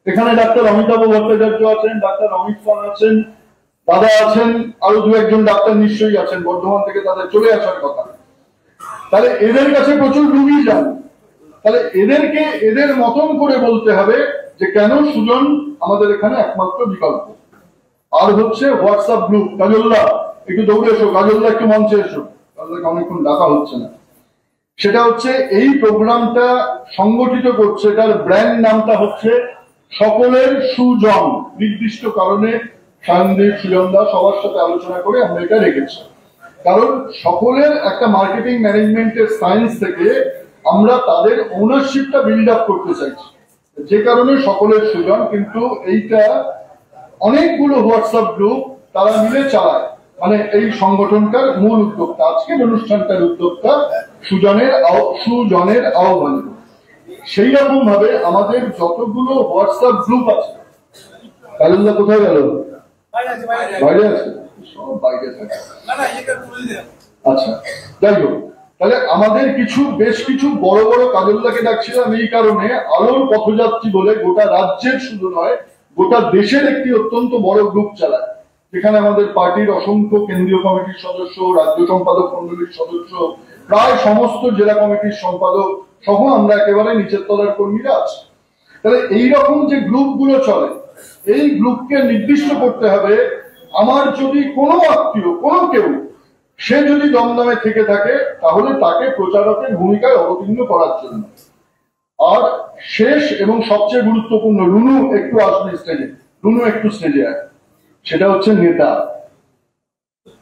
A: এখানে ডাক্তার অমিতাভ ভট্টাচার্য আছেন, ডাক্তার অমিত পাল আছেন, দাদা আছেন, আরো 2-1 ডাক্তার নিশ্চয়ই আছেন, বর্ধমান থেকে তাদের চলে আসার কথা। তাহলে এদের কাছে প্রচুর রুগী যান, তাহলে এদেরকে এদের মতন করে বলতে হবে যে কেন সুজন আমাদের এখানে একমাত্র বিকল্প। আর হচ্ছে হোয়াটসঅ্যাপ গ্রুপ, কাজল্লা একটু দৌড়ে এসো, কাজলদা একটু মঞ্চে এসো, কাজলদাকে অনেকক্ষণ ডাকা হচ্ছে না। সেটা হচ্ছে এই প্রোগ্রামটা সংগঠিত করছে, তার ব্র্যান্ড নামটা হচ্ছে সকলের সুজন। নির্দিষ্ট কারণে সায়নদীপ, সুজনদা সবার সাথে আলোচনা করে আমরা এটা রেখেছি, কারণ সকলের একটা মার্কেটিং ম্যানেজমেন্টের সায়েন্স থেকে আমরা তাদের ওনারশিপটা বিল্ড আপ করতে চাইছি, যে কারণে সকলের সুজন। কিন্তু এইটা অনেকগুলো হোয়াটসঅ্যাপ গ্রুপ তারা মিলে চালায়, মানে এই সংগঠনটার মূল উদ্যোক্তা, আজকের অনুষ্ঠানটার উদ্যোক্তা সুজনের আহ্বানে। সেই রকম ভাবে আমাদের যতগুলো হোয়াটসঅ্যাপ গ্রুপ আছে, কাজলদা কোথায় গেল? বাইরে আছে, সব বাইরে থাকে। আচ্ছা, যাই হোক, তাহলে আমাদের বেশ কিছু বড় বড়, কাজলদাকে ডাকছিলাম এই কারণে, আলোর পথযাত্রী বলে গোটা রাজ্যের শুধু নয় গোটা দেশের একটি অত্যন্ত বড় গ্রুপ চালায়, যেখানে আমাদের পার্টির অসংখ্য কেন্দ্রীয় কমিটির সদস্য, রাজ্য সম্পাদক মন্ডলীর সদস্য, প্রায় সমস্ত জেলা কমিটির সম্পাদক সহ আমরা একেবারে নিচের তলার কর্মীরা আছি। তাহলে এইরকম যে গ্রুপগুলো চলে, এই গ্রুপকে নির্দিষ্ট করতে হবে আমার যদি কোনো আত্মীয়, কোনো কেউ সে যদি দমদমে থেকে থাকে তাহলে তাকে প্রচারকের ভূমিকায় অবতীর্ণ করার জন্য। আর শেষ এবং সবচেয়ে গুরুত্বপূর্ণ, রুনু একটু আসবে স্টেজে, রুনু একটু স্টেজে আছে, সেটা হচ্ছে নেতা,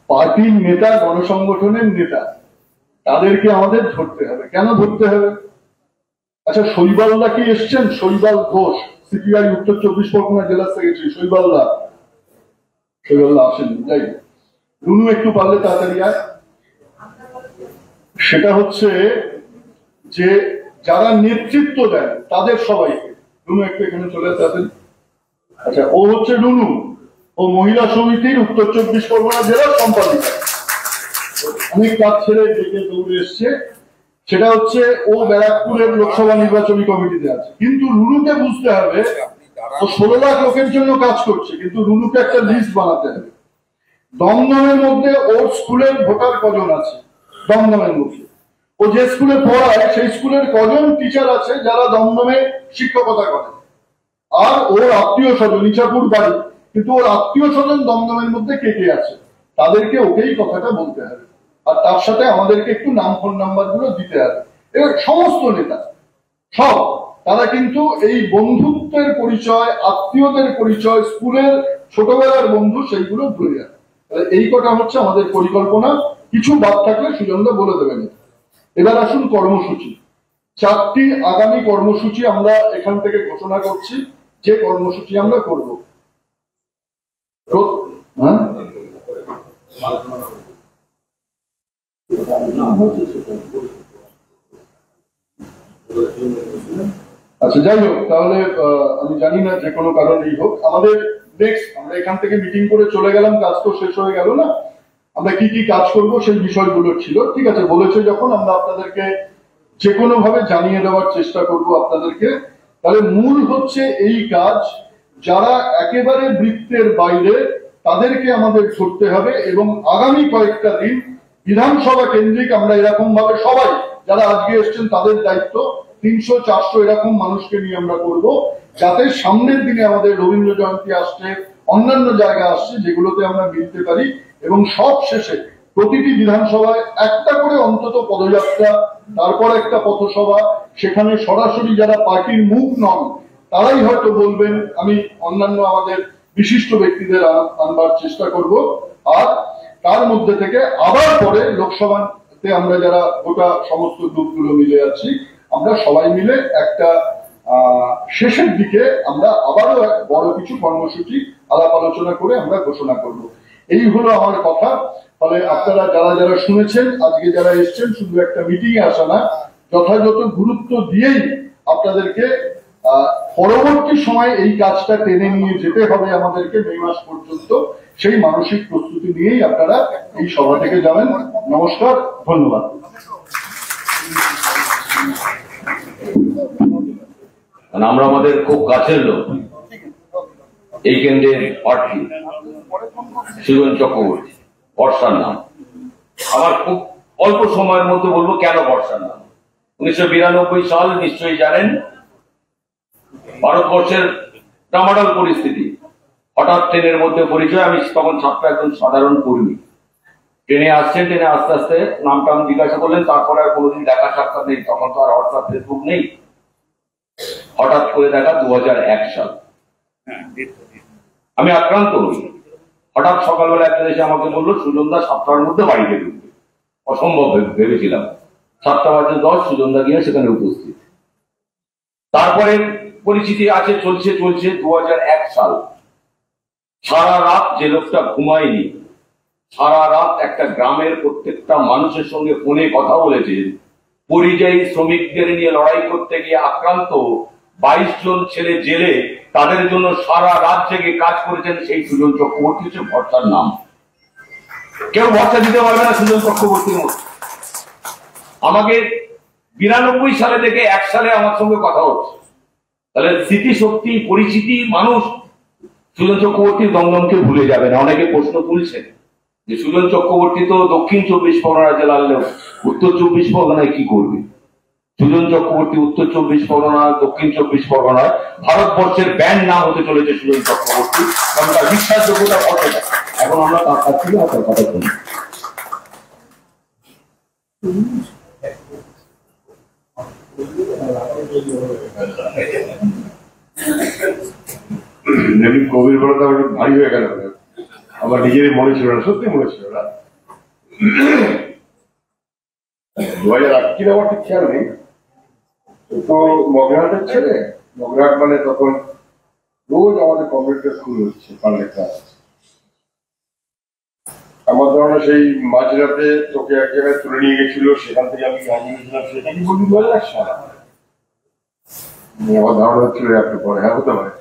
A: পার্টির নেতা, গণসংগঠনের নেতা, তাদেরকে আমাদের ধরতে হবে। কেন ধরতে হবে? আচ্ছা, শৈবালদা কি এসছেন? শৈবাল ঘোষ, সিপিআই উত্তর 24 পরগনা জেলা সেক্রেটারি, শৈবালদা আসেন। যাই, রুনু একটু পারলে তাড়াতাড়ি আয়। সেটা হচ্ছে যে যারা নেতৃত্ব দেন তাদের সবাইকে, রুনু একটু এখানে চলে আসেন। আচ্ছা, ও হচ্ছে রুনু, ও মহিলা সমিতির উত্তর 24 পরগনা জেলার সম্পাদিকা, অনেক কাজ ছেড়ে ডেকে দৌড়ে এসছে। সেটা হচ্ছে ও ব্যারাকপুরের লোকসভা নির্বাচনী কমিটিতে আছে। কিন্তু রুনুকে বুঝতে হবে ও 16 লাখ লোকের জন্য কাজ করছে, কিন্তু রুনুকে একটা লিস্ট বানাতে হবে। দমদমের মধ্যে ওর স্কুলের ভোটার কজন আছে, দমদমের মধ্যে ও যে স্কুলে পড়ায় সেই স্কুলের কজন টিচার আছে যারা দমদমে শিক্ষকতা করে, আর ওর আত্মীয় স্বজন, ইছাপুর বাড়ি, কিন্তু ওর আত্মীয় স্বজন দমদমের মধ্যে কে কে আছে, তাদেরকে ওকেই কথাটা বলতে হবে। আর তার সাথে আমাদেরকে একটু নাম, ফোন নাম্বার গুলো দিতে হবে। এবার সমস্ত নেতা সব তারা কিন্তু এই বন্ধুত্বের পরিচয়, আত্মীয়দের পরিচয়, স্কুলের ছোটবেলার বন্ধু, সেইগুলো ভুলে যায়। এই কটা হচ্ছে আমাদের পরিকল্পনা। কিছু বাদ থাকলে সুজনদা বলে দেবেন। এবার আসুন কর্মসূচি। 4টি আগামী কর্মসূচি আমরা এখান থেকে ঘোষণা করছি, যে কর্মসূচি আমরা করব। আচ্ছা, যাই হোক, তাহলে আমি জানি না যে কোনো কারণেই হোক আমাদের নেক্সট, আমরা এখান থেকে মিটিং করে চলে গেলাম, কাজ তো শেষ হয়ে গেল না, আমরা কি কি কাজ করব সেই বিষয়গুলো ছিল। ঠিক আছে, বলেছে যখন আমরা আপনাদেরকে যে কোনো ভাবে জানিয়ে দেওয়ার চেষ্টা করব আপনাদেরকে। তাহলে মূল হচ্ছে এই কাজ, যারা একেবারে বৃত্তের বাইরে তাদেরকে আমাদের ধরতে হবে, এবং আগামী কয়েকটা দিন বিধানসভা কেন্দ্রিক আমরা এরকম ভাবে সবাই যারা আজকে এসছেন তাদের দায়িত্ব 300-400 এরকম মানুষকে নিয়ে আমরা করব, যাতে সামনের দিনে আমাদের রবীন্দ্র জয়ন্তী আসছে, অন্যান্য জায়গা আসছে, যেগুলোতে আমরা মিলতে পারি। এবং সব শেষে প্রতিটি বিধানসভায় একটা করে অন্তত পদযাত্রা, তারপর একটা পথসভা, সেখানে সরাসরি যারা পার্টির মুখ নন তারাই হয়তো বলবেন, আমি অন্যান্য আমাদের বিশিষ্ট ব্যক্তিদের আনবার চেষ্টা করব। আর তার মধ্যে থেকে আবার পরে লোকসভাতে আমরা যারা গোটা সমস্ত গ্রুপগুলো মিলে আছি, আমরা সবাই মিলে একটা শেষের দিকে আমরা আবারও বড় কিছু কর্মসূচি আলাপ আলোচনা করে আমরা ঘোষণা করব। এই হলো আমার কথা। ফলে আপনারা যারা যারা শুনেছেন, আজকে যারা এসছেন, শুধু একটা মিটিং এ আসা না, যথাযথ গুরুত্ব দিয়েই আপনাদেরকে পরবর্তী সময় এই কাজটা টেনে নিয়ে যেতে হবে আমাদেরকে মে মাস পর্যন্ত, সেই মানসিক প্রস্তুতি নিয়েই আপনারা এই সভা থেকে যাবেন। নমস্কার, ধন্যবাদ।
B: আমরা আমাদের খুব কাছের লোক, এই কেন্দ্রের প্রার্থী সুজন চক্রবর্তী, বর্ষার নাম। আমার খুব অল্প সময়ের মধ্যে বলবো কেন বর্ষার নাম। 1992 সাল নিশ্চয়ই জানেন, ভারতবর্ষের ডামাডোল পরিস্থিতি, হঠাৎ ট্রেনের মধ্যে পরিচয়। আমি তখন ছাত্র, একজন সাধারণ কর্মী, ট্রেনে আসছেন, ট্রেনে আস্তে আস্তে নাম টাম জিজ্ঞাসা করলেন, তারপরে আর কোনোদিন দেখা সাক্ষাৎ নেই। তখন তো আর হোয়াটসঅ্যাপ ফেসবুক নেই। হঠাৎ করে দেখা 2001 সাল, আমি আক্রান্ত হই। হঠাৎ সকালবেলা একজন এসে আমাকে বললো, সুজনদা 7টার মধ্যে বাড়িতে ঢুকবে। অসম্ভব ভেবেছিলাম। 7:10 সুজনদা গিয়ে সেখানে উপস্থিত। তারপরে পরিচিতি আছে, চলছে 2001 সাল। সারা রাত যে লোকটা ঘুমায়নি, সারা রাত একটা গ্রামের প্রত্যেকটা মানুষের সঙ্গে ফোনে কথা বলেছে। পরিযায়ী শ্রমিকদের নিয়ে লড়াই করতে গিয়ে আক্রান্ত 22 জন ছেলে জেলে, তাদের জন্য সারা রাত জেগে কাজ করেছেন সেই সুজন চক্রবর্তী হচ্ছে ভরসার নাম। কেউ ভরসা দিতে পারবে না সুজন চক্রবর্তীর মতো। আমাকে 92 সালে থেকে 1 সালে আমার সঙ্গে কথা হচ্ছে। তাহলে স্মৃতিশক্তি, পরিচিতি, মানুষ সুজন চক্রবর্তীর দমদমকে ভুলে যাবে না। অনেকে প্রশ্ন তুলছেন যে সুজন চক্রবর্তী তো দক্ষিণ 24 পরগনা জেলার লোক, উত্তর 24 পরগনায় কি করবে? সুজন চক্রবর্তী উত্তর 24 পরগনা, দক্ষিণ 24 পরগনায় ভারতবর্ষের ব্যান্ড নাম হতে চলেছে সুজন চক্রবর্তী, কারণ তার বিশ্বাসযোগ্যতা কতটা। এখন আমরা তার কাছ থেকে আপনার কথা শুনি।
F: কোভিড বলতে আমার ভারী হয়ে গেল, আমার নিজেরই মনে ছিল না, সত্যি মনে ছিল না। 2008 কিনা আমার ঠিক খেয়াল নেই। তো মগরাহাটের ছেলে, মগরাহাট মানে তখন রোজ আমাদের কম্পিউটার স্কুল হচ্ছে, পারলে ক্লাস। আমার ধরনের সেই মাঝরাতে তোকে এক জায়গায় তুলে নিয়ে গেছিল, সেখান থেকে আমি গাড়ি গেছিলাম, সেটা কি বলি 2001 সাল। আমার ধারণা হচ্ছিল একটু পরে, হ্যাঁ হতে পারে।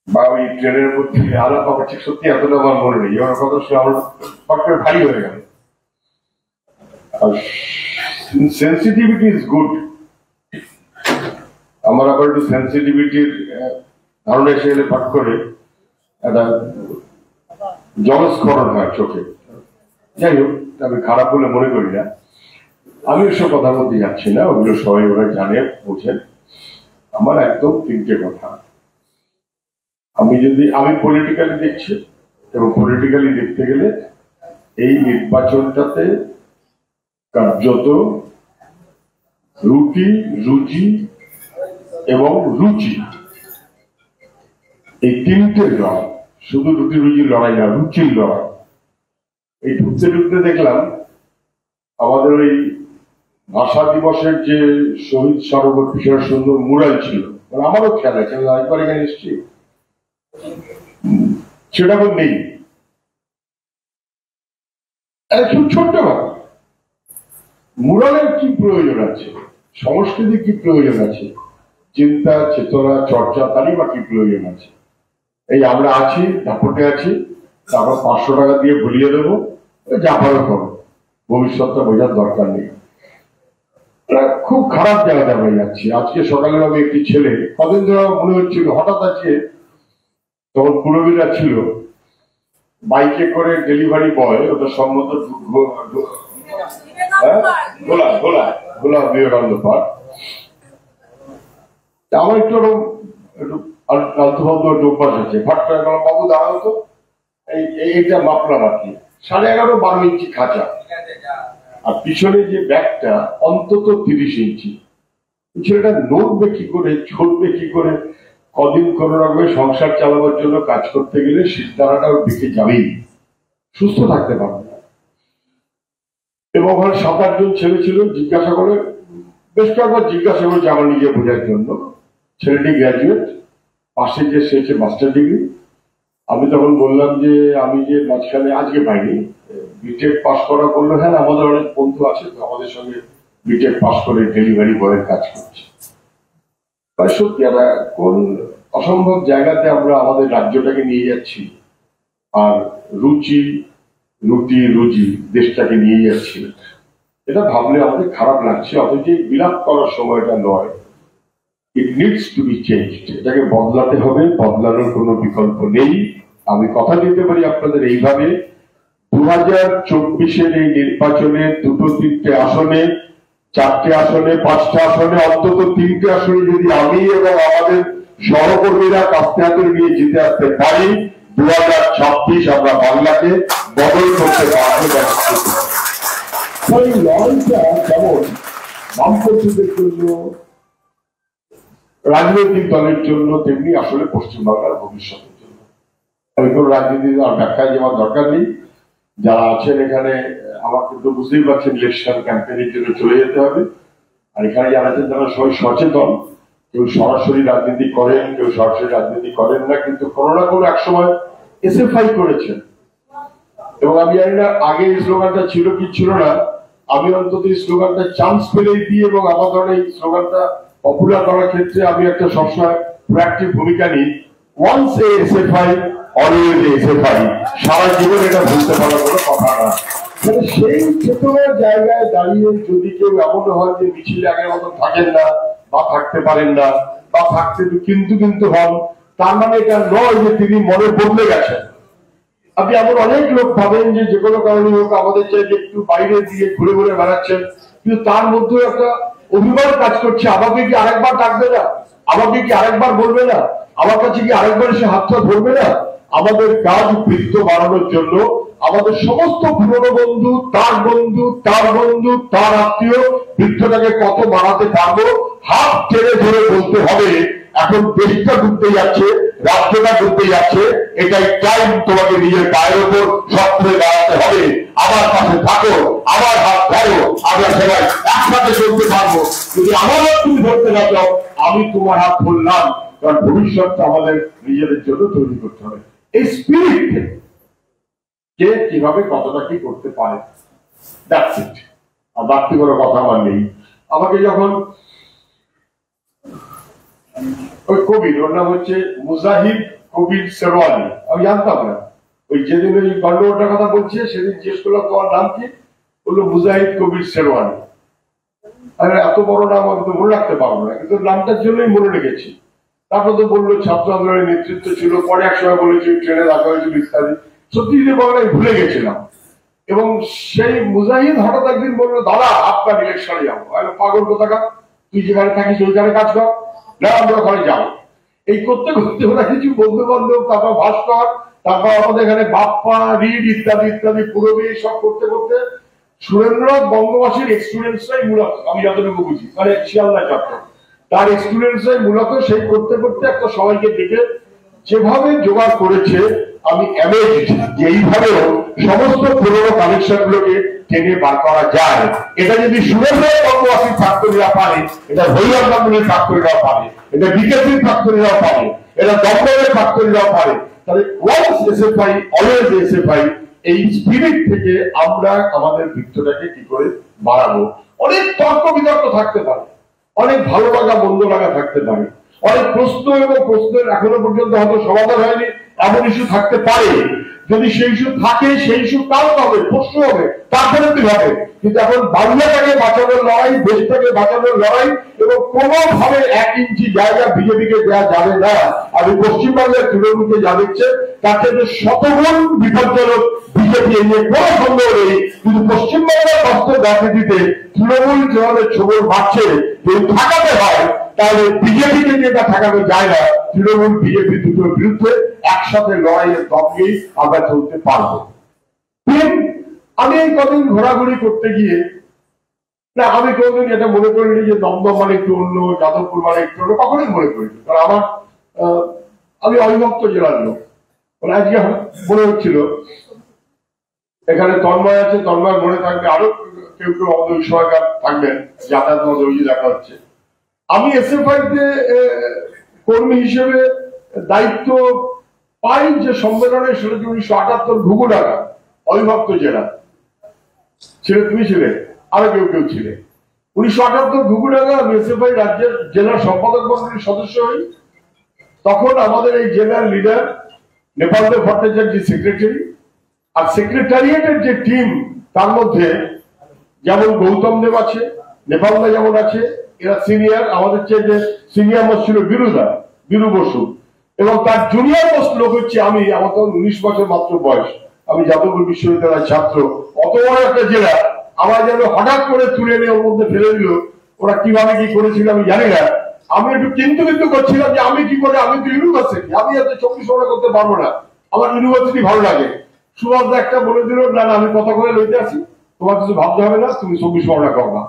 F: বা ওই ট্রেনের মধ্যে আলাপ আমার ঠিক সত্যি এতটা আমার মনে নেই। আমার কথা শুনে আমার ফট করে ভারী হয়ে গেল। আর সেন্সিটিভিটি ইজ গুড। আমার আবার একটু সেন্সিটিভিটির ধারণা এসে গেলে ফট করে একটা জলস্খলন হয় চোখে। যাই হোক, আমি খারাপ বলে মনে করি না। আমি ওসব কথা বলতে যাচ্ছি না, ওগুলো সবাই ওরা জানে, বোঝেন। আমার একদম 3টে কথা। আমি পলিটিক্যালি দেখছি, এবং পলিটিক্যালি দেখতে গেলে এই নির্বাচনটাতে কার্যত রুটি, রুজি এবং রুচি, এই 3টে লড়াই। শুধু রুটি রুজির লড়াই না, রুচির লড়াই। এই ঢুকতে ঢুকতে দেখলাম আমাদের ওই ভাষা দিবসের যে শহীদ সরোবর বিশাল সুন্দর মুরাল ছিল, মানে আমারও খেয়াল আছে, আমি একবার এখানে এসেছি, সেটা এখন নেই। খুব ছোট্ট কথা, মুরালের কি প্রয়োজন আছে, সংস্কৃতির কি প্রয়োজন আছে, চিন্তা চেতনা চর্চা তারই বা কি প্রয়োজন আছে? এই আমরা আছি, দাপটে আছি, তারপর 500 টাকা দিয়ে ভুলিয়ে দেবো, যা ভালো করো, ভবিষ্যৎটা বোঝার দরকার নেই। খুব খারাপ জায়গাতে আমরা যাচ্ছি। আজকে সকালে আমি একটি ছেলে, কদিন ধরে মনে হচ্ছিল, হঠাৎ আজকে, তখন পুরবীরা ছিল, বাইকে করে ডেলিভারি বয়, ওটা সম্ভবত গোলা বিবেকানন্দ পার্ক। আমার একটু আলতুফালতু অভ্যাস আছে, ফাট করে গেলাম, বাবু দাঁড়ানো তো, এইটা মাপলাম আর কি, 11.5-12 ইঞ্চি খাঁচা, আর পিছনে যে ব্যাগটা অন্তত 30 ইঞ্চি। ছেলেটা নড়বে কি করে, ছড়বে কি করে? কদিন কোনো রকমে সংসার চালাবার জন্য কাজ করতে গেলে শীতদানাটা ওর দিকে যাবেই, সুস্থ থাকতে পারবে না। এবং ওখানে 7-8 জন ছেলে ছিল, জিজ্ঞাসা করে, বেশ কয়েকবার জিজ্ঞাসা করেছে আমার নিজে বোঝার জন্য। ছেলেটি গ্র্যাজুয়েট, পাশে যে সে মাস্টার ডিগ্রি। আমি তখন বললাম যে আমি যে মাঝখানে আজকে পাইনি, বিটেক পাস করা, বললো হ্যাঁ আমাদের অনেক বন্ধু আছে তো আমাদের সঙ্গে বিটেক পাস করে ডেলিভারি বয়ের কাজ করছে। সত্যি আমরা কোন অসম্ভব জায়গাতে আমরা আমাদের রাজ্যটাকে নিয়ে যাচ্ছি, আর রুচি, রুটি, রুজি দেশটাকে নিয়ে যাচ্ছি। এটা ভাবলে আমাদের খারাপ লাগছে। অথচ বিলাপ করার সময়টা নয়, it needs to be changed. এটাকে বদলাতে হবে, বদলানোর কোনো বিকল্প নেই। আমি কথা দিতে পারি আপনাদের এইভাবে, 2024-এর এই নির্বাচনে 2-3টে আসনে, 4টে আসনে, 5টা আসনে, অন্তত 3টে আসনে যদি আমি এবং আমাদের সহকর্মীরা কাস্তে হাতে নিয়ে জিতে আসতে পারি, 2026 আমরা বাংলাকে বদল করতে পারবো। এই লড়াইটা যেমন বামপন্থীদের জন্য, রাজনৈতিক দলের জন্য, তেমনি আসলে পশ্চিমবাংলার ভবিষ্যতের জন্য। আমি কোন রাজনীতি আর ব্যাখ্যায় যাওয়ার দরকার নেই। যারা আছেন এখানে আমার কিন্তু বুঝতেই পারছেন ইলেকশন ক্যাম্পেইনের জন্য চলে যেতে হবে। আর এখানে যারা আছেন তারা সবাই সচেতন। কেউ সরাসরি রাজনীতি করেন, কেউ সরাসরি রাজনীতি করেন না, কিন্তু কোনো না কোনো এক সময় এসএফআই করেছেন। এবং আমি জানি না আগে এই স্লোগানটা ছিল কি ছিল না, আমি অন্তত এই স্লোগানটা চান্স পেলেই দিই এবং আমার ধরনের এই স্লোগানটা পপুলার করার ক্ষেত্রে আমি একটা সবসময় প্রোঅ্যাক্টিভ ভূমিকা নিই। Once a SFI always a SFI, সারা জীবন এটা ভুলতে পারার কোনো কথা না। সেই চেতনার জায়গায় দাঁড়িয়ে যদি কেউ এমন হয় যে মিছিলে আগের মতো থাকেন না বা থাকতে পারেন না বা থাকতে কিন্তু হন, তার মানে এটা নয় যে তিনি মনে বদলে গেছেন। আপনি এমন অনেক লোক পাবেন যে কোনো কারণে হোক আমাদের চাইতে একটু বাইরে দিয়ে ঘুরে ঘুরে বেড়াচ্ছেন, কিন্তু তার মধ্যেও একটা অভিমান কাজ করছে, আমাকে কি আরেকবার ডাকবে না, আমাকে কি আরেকবার বলবে না, আমার কাছে কি আরেকবার এসে হাতটা ধরবে না। আমাদের কাজ বৃত্ত বাড়ানোর জন্য আমাদের সমস্ত পুরনো বন্ধু, তার বন্ধু, তার বন্ধু, তার আত্মীয় বৃত্তটাকে কত বাড়াতে পারবো হাত টেনে ধরে বলতে হবে এখন দেশটা ডুবতে যাচ্ছে, রাষ্ট্রটা ডুবতে যাচ্ছে, এটাই টাইম, তোমাকে নিজের গায়ের উপর সক্রিয় দাঁড়াতে হবে, আমার পাশে থাকো, আমার হাত ধরো, আমরা সবাই একসাথে চলতে পারবো। যদি আমার হাত তুমি ধরতে না চাও, আমি তোমার হাত ধরলাম, কারণ ভবিষ্যৎটা আমাদের নিজেদের জন্য তৈরি করতে হবে। এই স্পিরিট কে কিভাবে কতটা কি করতে পারে, দ্যাটস ইট। আর বাড়তি কোনো কথা আমার নেই। আমাকে যখন ওই কবির, ওর নাম হচ্ছে মুজাহিদ কবির শেরওয়ানি, আমি জানতাম না, ওই যেদিন ওই গন্ডগোলটার কথা বলছে সেদিন জিজ্ঞেস করলাম তোমার নাম কি, বললো মুজাহিদ কবির শেরওয়ানি। আরে এত বড় নাম আমি তো মনে রাখতে পারবো না, কিন্তু নামটার জন্যই মনে রেখেছি। তারপর তো বললো ছাত্র আন্দোলনের নেতৃত্ব ছিল, পরে এক সময় বলেছি ট্রেনে দেখা হয়েছিল ইত্যাদি। সত্যি যে বাংলায় ভুলে গেছিলাম। এবং সেই মুজাহিদ হঠাৎ একদিন বললো, দাদা আপনার ইলেকশনে যাবো। পাগল কোথাকার, তুই যেখানে থাকিস ওইখানে কাজ কর, না আমরা ওখানে যাবো। এই করতে করতে ওরা কিছু বন্ধু বান্ধব, তারপর ভাস্কর, তারপর আমাদের এখানে বাপ্পা, রিড ইত্যাদি ইত্যাদি পুরবী, সব করতে করতে সুরেন্দ্রনাথ বঙ্গবাসীর এক্সপিরিয়েন্সটাই মূলত, আমি যতটুকু বুঝি, মানে শিয়ালদা চত্বর, তার এক্সপিরিয়েন্সটাই মূলত সেই করতে করতে একটা সবাইকে দেখে যেভাবে জোগাড় করেছে, আমি অ্যামেজড যে এইভাবেও সমস্ত পুরোনো কানেকশন গুলোকে টেনে বার করা যায়। এটা যদি সুরেন্দ্রনাথ বঙ্গবাসীর ফ্যাক্টরিরা পারে, এটা হরিয়ার বাঙালির ফ্যাক্টরিরাও পারে, এটা বিকেপির ফ্যাক্টরিরাও পারে, এটা দমদমের ফ্যাক্টরিরাও পারে, তাহলে ওয়ান্স এসএফআই অলওয়েজ এসএফআই, এই স্পিরিট থেকে আমরা আমাদের বৃত্তটাকে কি করে বাড়াবো। অনেক তর্ক বিতর্ক থাকতে পারে, অনেক ভালো লাগা মন্দ লাগা থাকতে পারে, অনেক প্রশ্ন এবং প্রশ্নের এখনো পর্যন্ত হয়তো সমাধান হয়নি এমন ইস্যু থাকতে পারে। যদি সেই ইস্যু থাকে, সেই ইস্যু কারণ হবে, প্রশ্ন হবে, তারপরে কি হবে। কিন্তু এখন বাংলাটাকে বাঁচানোর লড়াই, দেশটাকে বাঁচানোর লড়াই, এবং কোনোভাবে 1 ইঞ্চি জায়গা বিজেপিকে দেওয়া যাবে না। আমি পশ্চিমবাংলার তৃণমূলকে যা দেখছে তার থেকে শতগুণ বিপজ্জনক বিজেপি, এ নিয়ে কোনো সন্দেহ নেই। কিন্তু পশ্চিমবাংলার বাস্তব রাজনীতিতে তৃণমূল যেভাবে ছবল মারছে, যদি ঠেকাতে হয় তাহলে বিজেপিকে যেটা ঠেকানো যায় না, তৃণমূল বিজেপি দুটোর বিরুদ্ধে একসাথে লড়াইয়ের দমকেই আমরা চলতে পারবো। আমি এই কদিন ঘোরাঘুরি করতে গিয়ে না, আমি কোনোদিন এটা মনে করিনি যে দমদম মানে একটু অন্য, যাদবপুর মানে একটু অন্য, কখনোই মনে করিনি। কারণ আমার আমি অবিভক্ত জেলার লোক। আজকে মনে হচ্ছিল এখানে তন্ময় আছে, তন্ময় মনে থাকবে, আরো কেউ কেউ আমাদের ওই সময়কার থাকবেন, যাতায়াত মধ্যে ওই দেখা হচ্ছে। আমি এসএফআই তে কর্মী হিসেবে দায়িত্ব পাই যে সম্মেলনে, সেটা 1978 ঘুঘুডাঙ্গা অবিভক্ত জেলা ছিল, তুমি ছিলে, আরো কেউ কেউ ছিলে। 1978 ঘুঘুডাঙ্গা আমি এসএফআই রাজ্যের জেলার সম্পাদক মন্ডলীর সদস্য হই। তখন আমাদের এই জেলার লিডার নেপালদেব ভট্টাচার্য সেক্রেটারি, আর সেক্রেটারিয়েটের যে টিম তার মধ্যে যেমন গৌতম দেব আছে, নেপালদা যেমন আছে, এরা সিনিয়র, আমাদের চেয়ে যে সিনিয়র মোস্ট ছিল বীরু বসু, এবং তার জুনিয়র মোস্ট লোক হচ্ছে আমি। আমার তখন 19 বছর মাত্র বয়স, আমি যাদবপুর বিশ্ববিদ্যালয়ের ছাত্র। অত বড় একটা জেলা আমার যেন হঠাৎ করে তুলে নিয়ে ওর মধ্যে ফেলে দিল। ওরা কিভাবে কি করেছিল আমি জানি না। আমি একটু কিন্তু করছিলাম যে আমি কি করে, আমি তো ইউনিভার্সিটি, আমি এত 24 ঘন্টা করতে পারবো না। আমার ইউনিভার্সিটি ভালো লাগে। সুভাষ একটা বলে দিল, না আমি কথা করে লইতে আসি, তোমার কিছু ভাবতে হবে না, তুমি 24 পরগনা করবা।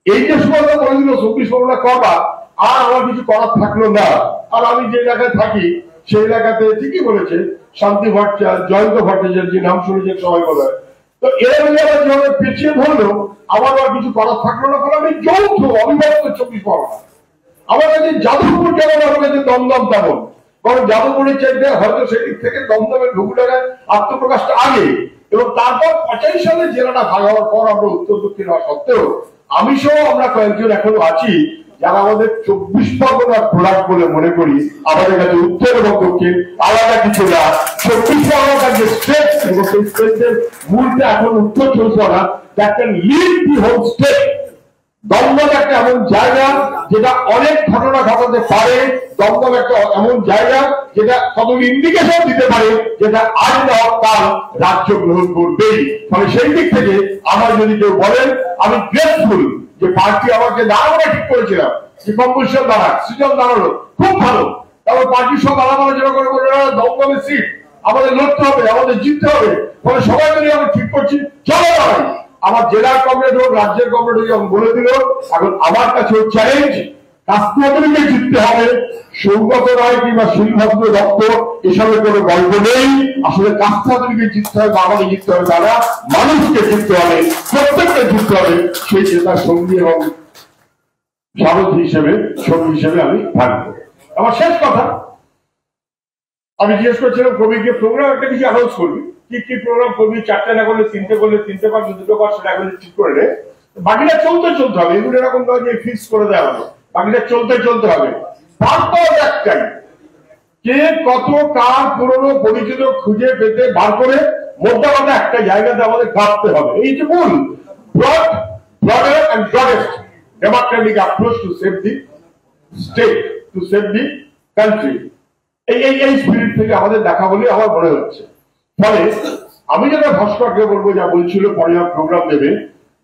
F: এই যে সুভাষ বলে দিল 24 পরগনা করবা, আর আমার কিছু করার থাকলো না। আর আমি যে এলাকায় থাকি সেই এলাকাতে ঠিকই বলেছে শান্তি ভট্টাচার্য, জয়ন্ত ভট্টাচার্য নাম শুনেছেন সবাই বলে। তো এরা যেভাবে পেছিয়ে ধরলো, আমার আর কিছু করার থাকলো না, কারণ আমি যৌথ অবিভক্ত 24 পরগনা। আমার কাছে যাদবপুর যেমন, আমার কাছে দমদম তেমন, কারণ যাদবপুরের চাইতে হয়তো সেদিক থেকে দমদমের ঘুঘুটাকার আত্মপ্রকাশটা আগে, এবং তারপর 85 সালে জেলাটা ভাগ হওয়ার পর আমরা উত্তর দক্ষিণ হওয়া সত্ত্বেও আমি সহ আমরা কয়েকজন এখনো আছি যারা আমাদের 24 পরগনার প্রোডাক্ট বলে মনে করি। আমাদের কাছে উত্তর এবং দক্ষিণ আলাদা কিছু না। 24 পরগনার যে স্টেট এবং সেই স্টেটের মূলটা এখন উত্তর 24 Parganas, that can lead the whole state. Dumdum একটা এমন জায়গা যেটা অনেক ঘটনা ঘটাতে পারে। দমদম একটা এমন জায়গা যেটা কতগুলি ইন্ডিকেশন দিতে পারে যেটা আজ না কাল রাজ্য গ্রহণ করবেই। ফলে সেই দিক থেকে আমার যদি কেউ বলেন, আমি গ্রেটফুল যে পার্টি আমাকে দাঁড়ানো ঠিক করেছিলাম, যে কম্পোজিশন দাঁড়াক, সৃজন দাঁড়ালো খুব ভালো। তারপর পার্টির সব আলাদা করে বলে দমদমের সিট আমাদের লড়তে হবে, আমাদের জিততে হবে। ফলে সবাই মিলে আমি ঠিক করছি, চলো দাঁড়াই। আমার জেলার কমরেড হোক, রাজ্যের কমরেড হোক, যখন বলে দিল, এখন আমার কাছে চ্যালেঞ্জ কাস্টমারকে জিততে হবে। সৌগত রায় কিংবা শ্রীভদ্র দত্ত এসবের কোনো গল্প নেই। আসলে কাস্টমারকে জিততে হবে, আমাকে জিততে হবে, তারা মানুষকে জিততে হবে, প্রত্যেককে জিততে হবে। সেই জেতার সঙ্গী এবং সারথী হিসেবে, সঙ্গী হিসেবে আমি থাকবো। আমার শেষ কথা, আমি জিজ্ঞেস করছিলাম কবিকে প্রোগ্রাম একটা কিছু অ্যানাউন্স করবি, কি প্রোগ্রাম করবি, 4টে না করলে 3টে করলে 3টে পার, 2টো পার, সেটা এখন ঠিক করে নে। বাকিটা চলতে হবে, এগুলো এরকম নয় যে ফিক্স করে দেওয়া হবে, বাকিটা চলতে হবে। তারপর একটাই, কে কত কার পুরনো পরিচিত খুঁজে পেতে বার করে মোটা মোটা একটা জায়গাতে আমাদের কাটতে হবে। এই যে মূল broader and broadest democratic approach to save the state, to save the country, এই স্পিরিট থেকে আমাদের দেখা বলে আমার মনে হচ্ছে। ফলে আমি যেটা ভাস্করকে বলবো, যা বলছিল পরে প্রোগ্রাম দেবে,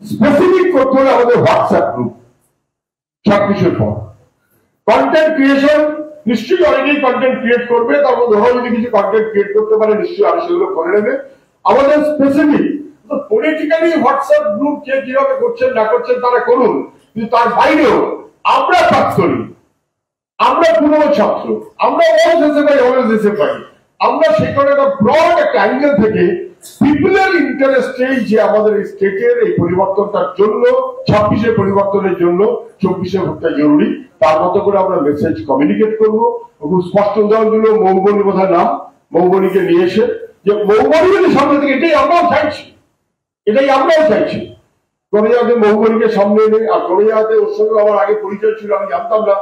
F: স্পেসিফিক করতে হলে আমাদের হোয়াটসঅ্যাপ গ্রুপ সবকিছুর পর কন্টেন্ট ক্রিয়েশন, নিশ্চয়ই অনেকেই কন্টেন্ট ক্রিয়েট করবে, তার মধ্যে ওরা যদি কিছু কন্টেন্ট ক্রিয়েট করতে পারে নিশ্চয়ই আমি সেগুলো করে নেবে। আমাদের স্পেসিফিক পলিটিক্যালি হোয়াটসঅ্যাপ গ্রুপ কে কিভাবে করছেন না করছেন তারা করুন, কিন্তু তার বাইরেও আমরা প্রাক্তনী, আমরা পুরনো ছাত্র, আমরা আমরা সেখানে একটা ব্রড একটা অ্যাঙ্গেল থেকে পিপলের ইন্টারেস্টে যে আমাদের এই স্টেটের এই পরিবর্তনটার জন্য, 26-এর পরিবর্তনের জন্য 24-এ ভোটটা জরুরি, তার মতো করে আমরা মেসেজ কমিউনিকেট করবো। খুব স্পষ্ট উদাহরণ দিল মৌবনী, বোধহয় নাম, মৌবনীকে নিয়ে এসে যে মৌবনী সামনে থেকে, এটাই আমরাও চাইছি। কলেজাতে মৌবনীকে সামনে এনে, আর কলেজাতে ওর সঙ্গে আমার আগে পরিচয় ছিল, আমি জানতাম না,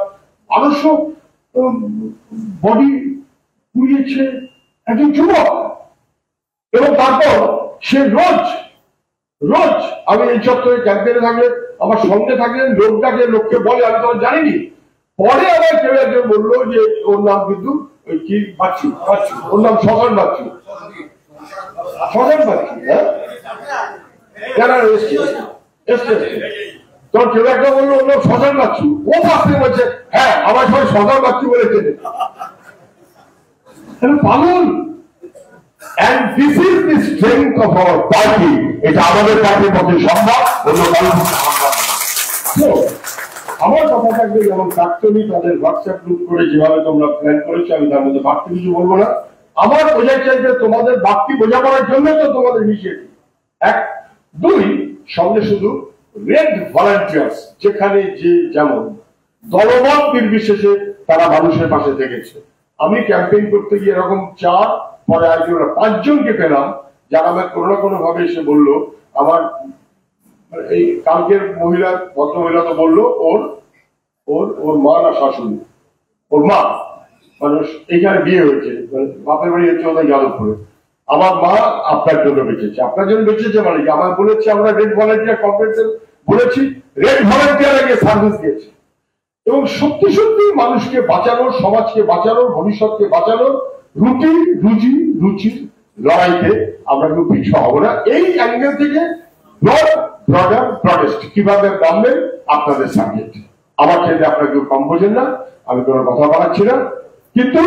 F: আদর্শ বডি পুড়িয়েছে একজন যুবক, এবং তারপর সে রোজ আমি এই চত্বরে ক্যাম্পেইনে থাকলে আমার সঙ্গে থাকলেন, লোককে বলে, আমি তখন জানিনি, পরে আবার কেউ একজন বললো যে ওর নাম কিন্তু ওই কি বাচ্চু, ওর নাম শশান বাচ্চু, হ্যাঁ তখন কেউ একটা বললো ওর নাম শশান বাচ্চু, ও পাশ থেকে বলছে হ্যাঁ আমার সবাই শশান বাচ্চু বলেছে পাগল। And this is the strength of our party. এটা আমাদের পার্টির পক্ষে সম্ভব, অন্য কারোর পক্ষে সম্ভব না। আমার কথা থাকবে, যেমন প্রাক্তনী তাদের হোয়াটসঅ্যাপ গ্রুপ করে যেভাবে তোমরা প্ল্যান করেছো, আমি তার মধ্যে বাড়তি কিছু বলবো না। আমার বোঝার চাইতে তোমাদের বাড়তি বোঝাপড়ার জন্য তো তোমাদের ইনিশিয়েটিভ। 1, 2, সঙ্গে শুধু রেড ভলান্টিয়ার্স, যেখানে যে যেমন দলমত নির্বিশেষে তারা মানুষের পাশে থেকেছে। আমি ক্যাম্পেইন করতে গিয়ে এরকম 4, পরে একজন 5 জনকে পেলাম যারা আমার কোনো না কোনো ভাবে এসে বললো, আমার এই কালকের ভদ্রমহিলা তো বললো ওর মা না শাশুড়ি, ওর মা মানুষ এইখানে বিয়ে হয়েছে, বাপের বাড়ি হচ্ছে ওদের যাদবপুরে, আমার মা আপনার জন্য বেঁচেছে। আপনার জন্য বেঁচেছে মানে কি, আমার বলেছে আমরা রেড ভলান্টিয়ার কমপ্লেন্ট বলেছি, রেড ভলান্টিয়ার গিয়ে সার্ভিস দিয়েছে, এবং সত্যি মানুষকে বাঁচানোর, সমাজকে বাঁচানোর, ভবিষ্যৎকে বাঁচানোর রুচির লড়াইতে আমরা কেউ পিছু হবো না। এই অ্যাঙ্গেল থেকে ব্রডেস্ট কিভাবে নামবেন আপনাদের সাবজেক্ট, আমার ক্ষেত্রে আপনারা কেউ কম বোঝেন না, আমি কোনো কথা বাড়াচ্ছি না, কিন্তু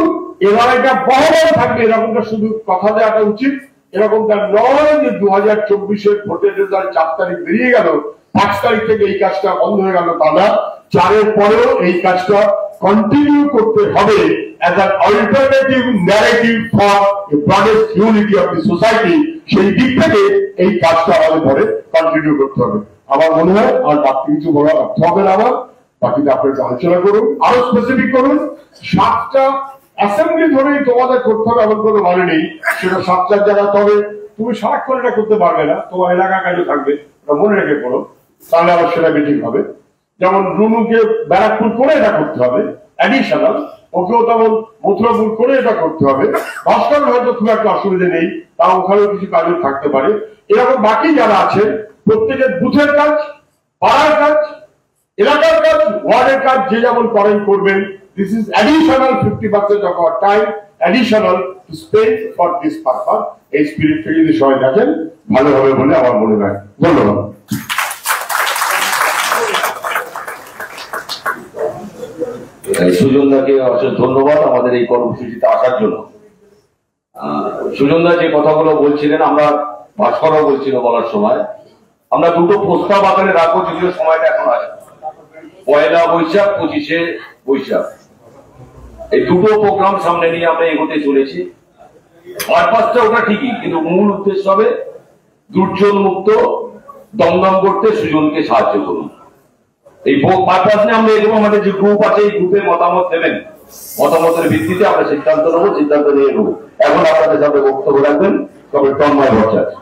F: এবার এটা বহমান থাকবে, এরকমটা শুধু কথা দেওয়াটা উচিত। এরকমটা নয় যে 2024-এর ভোটের রেজাল্ট 4 তারিখ বেরিয়ে গেল, 5 তারিখ থেকে এই কাজটা বন্ধ হয়ে গেল, তা না। 4-এর পরেও এই কাজটা কন্টিনিউ করতে হবে as an alternative narrative for the broadest unity of the society। সেই দিক থেকে এই কাজটা আমাদের পরে কন্টিনিউ করতে হবে। আমার মনে হয় আর বাকি কিছু বলার অর্থ হবে না আমার, বাকিটা আপনারা আলোচনা করুন, আরো স্পেসিফিক করুন। 7টা অ্যাসেম্বলি ধরেই তোমাদের করতে হবে এমন কোনো মানে নেই। সেটা 7টার জায়গায় তবে তুমি সারাক্ষণ এটা করতে পারবে না, তোমার এলাকা কাজে থাকবে, মনে রেখে করো, তাহলে আবার সেটা বেঠিক হবে। যেমন রুনুকে ব্যারাকপুর করে এটা করতে হবে অ্যাডিশনাল, ওকেও তেমন মথুরাপুর করে এটা করতে হবে। ভাস্কর হয়তো খুব একটা অসুবিধা নেই, তাও ওখানেও কিছু কাজও থাকতে পারে। এরকম বাকি যারা আছে প্রত্যেকের বুথের কাজ, পাড়ার কাজ, এলাকার কাজ, ওয়ার্ডের কাজ যে যেমন করেন করবেন। This is additional 50% of our time, additional to spend for this purpose। এই স্পিরিট থেকে যদি সবাই দেখেন ভালো হবে বলে আমার মনে হয়। ধন্যবাদ।
B: সুজনদাকে অশেষ ধন্যবাদ আমাদের এই কর্মসূচিতে আসার জন্য। সুজনদা যে কথাগুলো বলছিলেন, আমরা ভাস্করও বলছিল বলার সময়, আমরা দুটো প্রস্তাব আকারে রাখবো, যদিও সময়টা এখন আছে। 1 বৈশাখ, 25 বৈশাখ, এই দুটো প্রোগ্রাম সামনে নিয়ে আমরা এগোতে চলেছি। পারপাসটা ওটা ঠিকই, কিন্তু মূল উদ্দেশ্য হবে দুর্যোগ মুক্ত দমদম করতে সুজনকে সাহায্য করুন। এই পারপাস নিয়ে আমরা এগোবো। আমাদের যে গ্রুপ আছে এই গ্রুপে মতামত দেবেন, মতামতের ভিত্তিতে আমরা সিদ্ধান্ত নেবো, সিদ্ধান্ত নিয়ে এগোবো। এখন আপনাদের সাথে বক্তব্য রাখবেন তবে তন্ময় ভট্টাচার্য।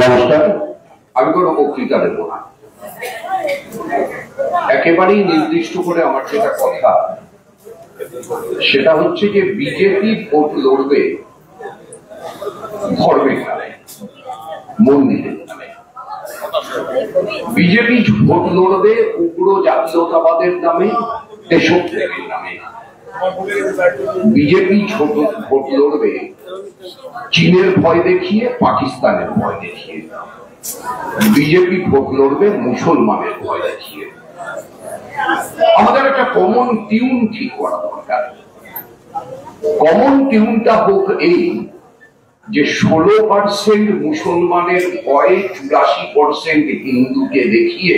E: নমস্কার। আমি কোনো বক্তৃতা দেব না, একেবারেই নির্দিষ্ট করে আমার যেটা কথা সেটা হচ্ছে যে বিজেপি ভোট লড়বে ধর্মের নামে, মন্দিরের নামে। বিজেপি ভোট লড়বে উগ্র জাতীয়তাবাদের নামে, দেশপ্রেমের নামে। বিজেপি ভোট লড়বে চীনের ভয় দেখিয়ে, পাকিস্তানের ভয় দেখিয়ে। বিজেপি ভোট লড়বে মুসলমানের ভয় দেখিয়ে। আমাদের একটা কমন টিউন ঠিক করা দরকার। কমন টিউনটা হোক এই যে 16% মুসলমানের ভয়ে 84% হিন্দুকে দেখিয়ে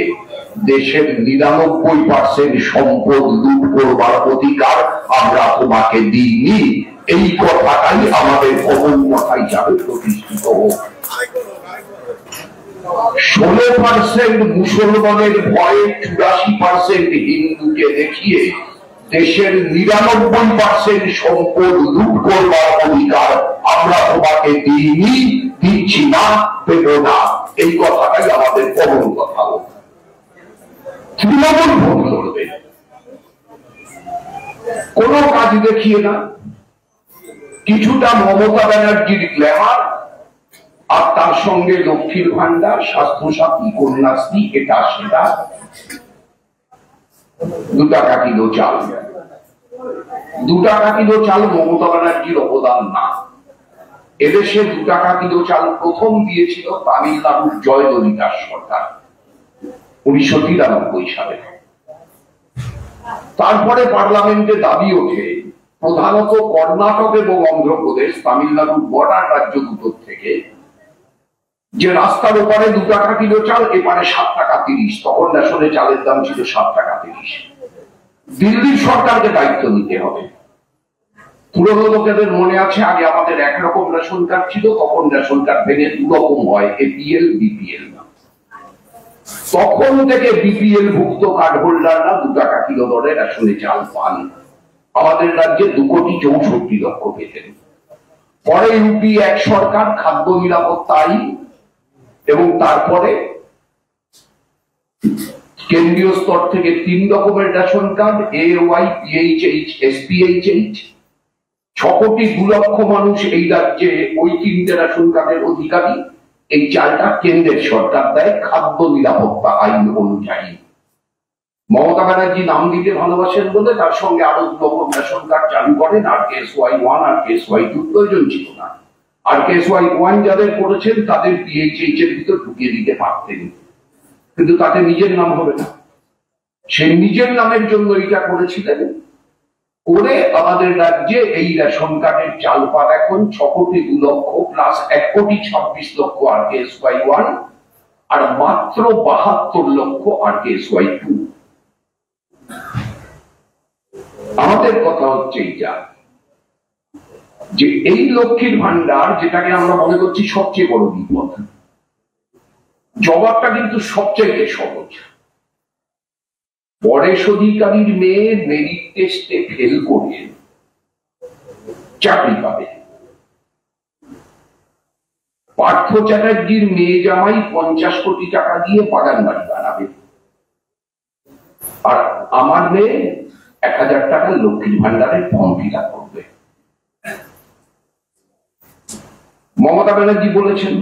E: দেশের 99% সম্পদ লুট করবার অধিকার আমরা তোমাকে দিইনি। এই কথাটাই আমাদের কমন কথা হিসাবে প্রতিষ্ঠিত হোক। 16% মুসলমানের ভয়ে 84% হিন্দুকে দেখিয়ে দেশের 99% সম্পদ লুট করবার অধিকার আমরা তোমাকে দিইনি, দিচ্ছি না, দেব না। এই কথাটাই আমাদের কমন কথা হোক। তৃণমূল ভোট লড়বে কোন কাজ দেখিয়ে না, কিছুটা মমতা ব্যানার্জির গ্ল্যামার আর তার সঙ্গে লক্ষ্মীর ভান্ডার, স্বাস্থ্যসাথী, কন্যাশ্রী, এটা সেটা, 2 টাকা কিলো চাল। 2 টাকা কিলো চাল মমতা ব্যানার্জির অবদান না। এদেশে 2 টাকা কিলো চাল প্রথম দিয়েছিল তামিলনাড়ুর জয়ললিতার সরকার 1993 সালে। তারপরে পার্লামেন্টে দাবি ওঠে প্রধানত কর্ণাটক এবং অন্ধ্রপ্রদেশ, তামিলনাড়ুর বর্ডার রাজ্য দুটোর থেকে, যে রাস্তার ওপারে 2 টাকা কিলো চাল, এপারে 7 টাকা 30। তখন রেশনে চালের দাম ছিল 7 টাকা 30। দিল্লির সরকারকে দায়িত্ব নিতে হবে। পুরনো লোকেদের মনে আছে আগে আমাদের একরকম রেশন কার্ড ছিল, তখন রেশন কার্ড ভেঙে 2 রকম হয়, এপিএল, বিপিএল। তখন থেকে বিপিএল ভুক্ত কার্ড হোল্ডাররা 2 টাকা কিলো দরে রেশনে চাল পান। আমাদের রাজ্যে 2,64,00,000 পেতেন। পরে ইউপি এক সরকার খাদ্য নিরাপত্তা আইন এবং তারপরে কেন্দ্রীয় স্তর থেকে 3 রকমের ration card, AY, PHH, SPHH. 6,02,00,000 মানুষ এই রাজ্যে ওই 3টে রেশন কার্ডের অধিকারী। এই চালটা কেন্দ্রের সরকার দেয় খাদ্য নিরাপত্তা আইন অনুযায়ী। মমতা ব্যানার্জি নাম দিতে ভালোবাসেন বলে তার সঙ্গে আরো 2 রকম রেশন কার্ড চালু করেন। আর কেএসওয়াই 1 আর কেএসওয়াই 2 প্রয়োজন ছিল না। আর কেএসওয়াই 1 যাদের করেছেন তাদের পিএইচএইচ এর ভিতর ঢুকিয়ে দিতে পারতেন। কিন্তু তাতে নিজের নাম হবে না। সে নিজের নামের জন্য এটা করেছিলেন, করে আমাদের রাজ্যে এই রেশন কার্ডের চাল পান এখন 6,02,00,000 প্লাস 1,26,00,000 RKSY1 আর মাত্র 72,00,000 RKSY2। আমাদের কথা হচ্ছে এইটা যে এই লক্ষ্মীর ভান্ডার, যেটাকে আমরা মনে করছি সবচেয়ে বড় বিপদ, জবাবটা কিন্তু সবচেয়ে সহজ। পরেশ অধিকারীর মেয়ে মেরিট টেস্টে ফেল করে চাকরি পাবে, পার্থ চ্যাটার্জির মেয়ে জামাই 50 কোটি টাকা দিয়ে বাগান বাড়ি বানাবে, আর আমার মেয়ে 1,000 টাকা লক্ষ্মীর ভান্ডারের ফর্ম ফিল আপ করবে। মমতা ব্যানার্জি বলেছেন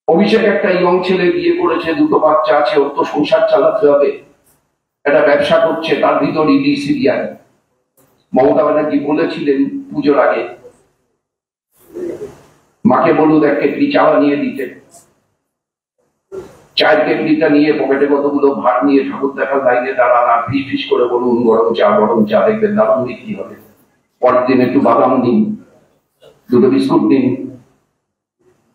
E: অভিষেক একটা ইয়ং ছেলে বিয়ে করেছে, 2টো বাচ্চা আছে, ওর তো সংসার চালাতে হবে, একটা ব্যবসা করছে, তার ভিতর ইডি সিবিআই। মমতা ব্যানার্জি বলেছিলেন পুজোর আগে মাকে বলুন 1 কেটলি চা নিয়ে দিতে, চায়ের কেটলিটা নিয়ে পকেটে কতগুলো ভাত নিয়ে ঠাকুর দেখার লাইনে দাঁড়ান আর ফিস ফিস করে বলুন গরম চা দেখবেন দারুণ বিক্রি হবে। পরের দিন একটু বাদাম দিন, 2টো বিস্কুট দিন।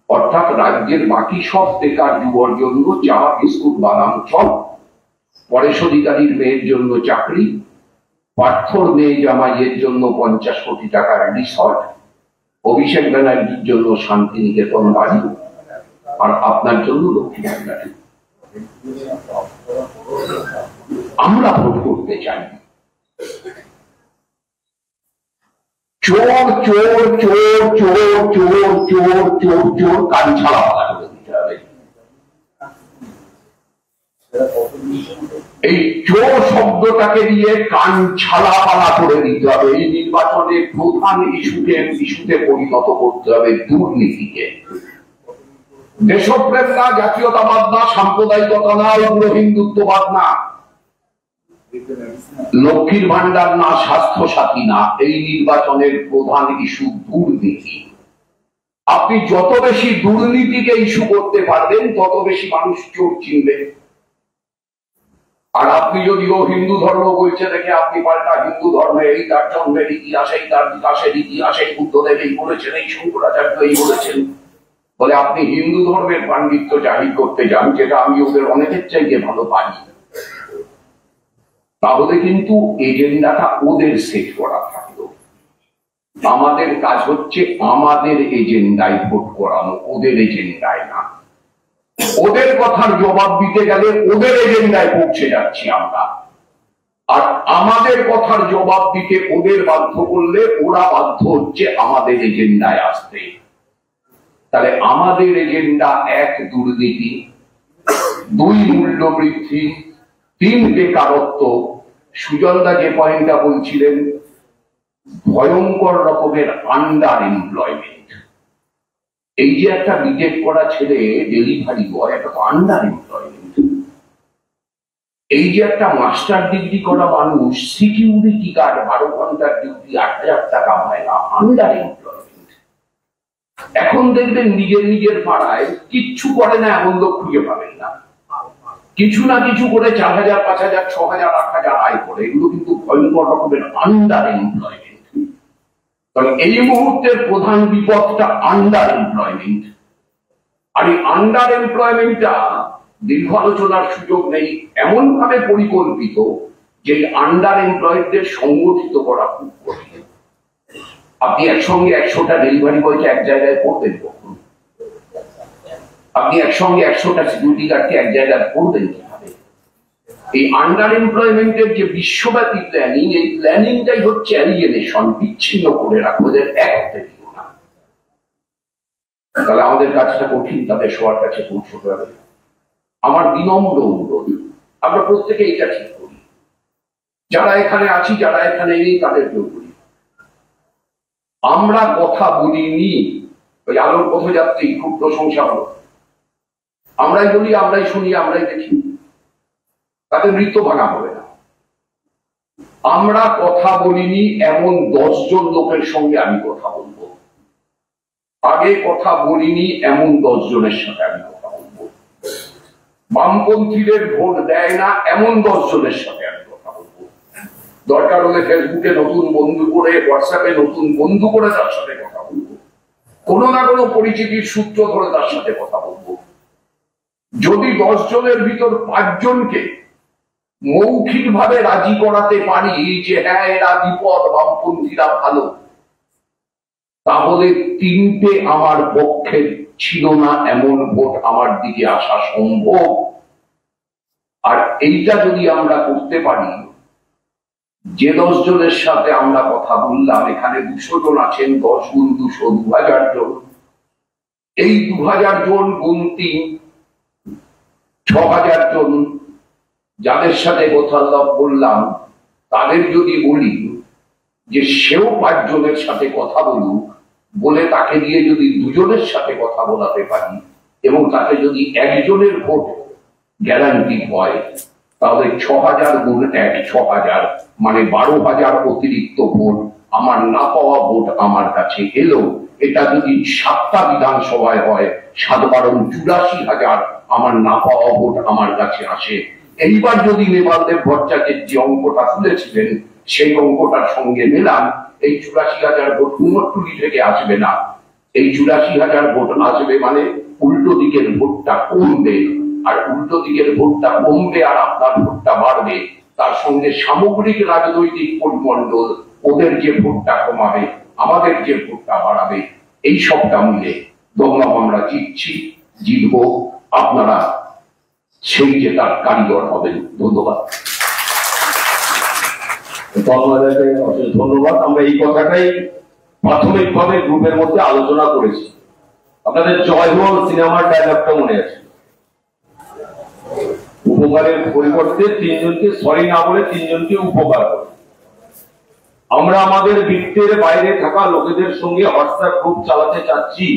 E: অর্থাৎ রাজ্যের বাকি সব বেকার যুবর জন্য চা, বিস্কুট, বাদাম সব, পরেশ অধিকারীর মেয়ের জন্য চাকরি, পার্থর মেয়ে জামাইয়ের জন্য 50 কোটি টাকার রিসর্ট, অভিষেক ব্যানার্জির জন্য শান্তিনিকেতন বাড়ি, আর আপনার জন্য লক্ষ্মী ভান্ডার। আমরা ভোট করতে চাই চোর চোর চোর চোর চোর চোর চোর চোর কান ছাড়া পালা করে দিতে হবে। এই চোর শব্দটাকে দিয়ে কান ছাড়া পালা করে দিতে হবে। এই নির্বাচনে প্রধান ইস্যুতে পরিণত করতে হবে দুর্নীতিকে। দেশপ্রেম না, জাতীয়তাবাদ না, সাম্প্রদায়িকতা না, উগ্র হিন্দুত্ববাদ না, লক্ষ্মীর ভান্ডার না, স্বাস্থ্য সাথী না, এই নির্বাচনের প্রধান ইস্যু দুর্নীতি। আপনি যত বেশি দুর্নীতিকে ইস্যু করতে পারবেন তত বেশি মানুষ চোর চিনবে। আর আপনি যদিও হিন্দু ধর্ম বলছে দেখে আপনি পাল্টা হিন্দু ধর্মে এই তার জন্মের ইতিহাস, এই তার বিকাশের ইতিহাস, এই বুদ্ধদেব এই বলেছেন, এই শঙ্করাচার্য এই বলেছেন বলে আপনি হিন্দু ধর্মের পাণ্ডিত্য জাহির করতে যান, যেটা আমি ওদের অনেকের চাইতে ভালো পারি, তাহলে কিন্তু এজেন্ডাটা ওদের সেট করা থাকলো। আমাদের কাজ হচ্ছে আমাদের এজেন্ডায় ভোট করানো, ওদের এজেন্ডায় না। ওদের কথার জবাব দিতে গেলে ওদের এজেন্ডায় পৌঁছে যাচ্ছি আমরা, আর আমাদের কথার জবাব দিতে ওদের বাধ্য করলে ওরা বাধ্য হচ্ছে আমাদের এজেন্ডায় আসতে। তাহলে আমাদের এজেন্ডা 1 দুর্নীতি, 2 মূল্য বৃদ্ধি, 3 বেকারত্ব। সুজনদা যে পয়েন্টটা বলছিলেন, ভয়ঙ্কর রকমের আন্ডার এমপ্লয়মেন্ট। এই যে একটা বিটেক করা ছেলে ডেলিভারি বয়, একটা তো আন্ডার এমপ্লয়মেন্ট। এই যে একটা মাস্টার ডিগ্রি করা মানুষ সিকিউরিটি গার্ড 12 ঘন্টার ডিউটি 8,000 টাকা পায় না, আন্ডার এমপ্লয়মেন্ট। এখন দেখবেন নিজের পাড়ায় কিচ্ছু করে না এমন লোক খুঁজে পাবেন না, কিছু না কিছু করে 4,000, 5,000, 6,000, 8,000 আয় করে। এগুলো কিন্তু ভয়ঙ্কর রকমের আন্ডার এমপ্লয়মেন্ট। কারণ এই মুহূর্তের প্রধান বিপদটা আন্ডার এমপ্লয়মেন্ট। আর এই আন্ডার এমপ্লয়মেন্টটা দীর্ঘ আলোচনার সুযোগ নেই, এমন ভাবে পরিকল্পিত যে আন্ডার এমপ্লয়েডদের সংগঠিত করা খুব কঠিন। আপনি একসঙ্গে 100টা ডেলিভারি বয়কে এক জায়গায় করবেন কখন? আপনি একসঙ্গে 100টা সিকিউরিটি গার্ডকে এক জায়গায় করবেন কিভাবে? এই আন্ডার এমপ্লয়মেন্টের যে বিশ্বব্যাপী প্ল্যানিং, এই প্ল্যানিংটাই হচ্ছে অ্যালিয়েনেশন, বিচ্ছিন্ন করে রাখো, ওদের এক হতে দিও না। তাহলে আমাদের কাজটা কঠিন, তাদের সবার কাছে পৌঁছতে হবে। আমার বিনম্র অনুরোধ, আমরা প্রত্যেকে এটা ঠিক করি, যারা এখানে আছি যারা এখানে নেই তাদেরকেও করি। আমরা কথা বলিনি, ওই আলোর পথযাত্রী খুব প্রশংসা হলো, আমরাই বলি, আমরাই শুনি, আমরাই দেখি, তাদের মৃত্যু ভাঙা হবে না। আমরা কথা বলিনি এমন 10 জন লোকের সঙ্গে আমি কথা বলবো, আগে কথা বলিনি এমন 10 জনের সাথে আমি কথা বলবো। বামপন্থীদের ভোট দেয় না এমন 10 জনের সাথে আমি কথা বলবো। দরকার হলে ফেসবুকে নতুন বন্ধু করে, হোয়াটসঅ্যাপে নতুন বন্ধু করে তার সাথে কথা বলবো, কোনো না কোনো পরিচিতির সূত্র ধরে তার সাথে কথা বলবো। যদি 10 জনের ভিতর 5 জনকে মৌখিক ভাবে রাজি করাতে পারি যে হ্যাঁ এরা বিপদ, বামপন্থীরা ভালো, তাহলে 3টে আমার পক্ষে ছিল না এমন ভোট আমার দিকে আসা সম্ভব। আর এইটা যদি আমরা করতে পারি, যে 10 জনের সাথে আমরা কথা বললাম, এখানে 200 জন আছেন, 10 গুণ 200 2000 জন, এই 2000 জন গুণ 3 6000 জন যাদের সাথে কথা বললাম, তাদের যদি বলি যে সেও 5 জনের সাথে কথা বলুক, বলে তাকে দিয়ে যদি 2 জনের সাথে কথা বলাতে পারি এবং তাকে যদি 1 জনের ভোট গ্যারান্টি হয়, তাহলে 6000 গুণ 1 6000 মানে 12000 অতিরিক্ত ভোট, আমার না পাওয়া ভোট আমার কাছে এলো। এটা যদি 7টা বিধানসভায় হয়, 7 12 84,000 আমার না পাওয়া ভোট আমার কাছে আসে। এইবার যদি নেপালদেব ভট্টাচার্যের যে অঙ্কটা তুলেছিলেন সেই অঙ্কটার সঙ্গে মেলান, এই 84,000 ভোট কুমোরটুলি থেকে আসবে না, এই 84,000 ভোট আসবে মানে উল্টো দিকের ভোটটা কমবে, আর উল্টো দিকের ভোটটা কমবে আর আপনার ভোটটা বাড়বে। তার সঙ্গে সামগ্রিক রাজনৈতিক পরিমণ্ডল ওদের যে ভোটটা কমাবে, আমাদের যে ভোটটা বাড়াবে, এই সবটা মিলে দমদম আমরা জিতব। আপনারা সেই জেতার কারিগর হবেন। ধন্যবাদ।
B: ধন্যবাদ। আমরা এই কথাটাই প্রাথমিকভাবে গ্রুপের মধ্যে আলোচনা করেছি। আপনাদের জয়মল সিনেমার ডায়লগটা মনে আছে, উপকারের পরিবর্তে 3 জনকে সরি না বলে 3 জনকে উপকার করে। আমরা আমাদের বৃত্তের বাইরে থাকা লোকেদের সঙ্গে হোয়াটসঅ্যাপ গ্রুপ চালাতে চাচ্ছি।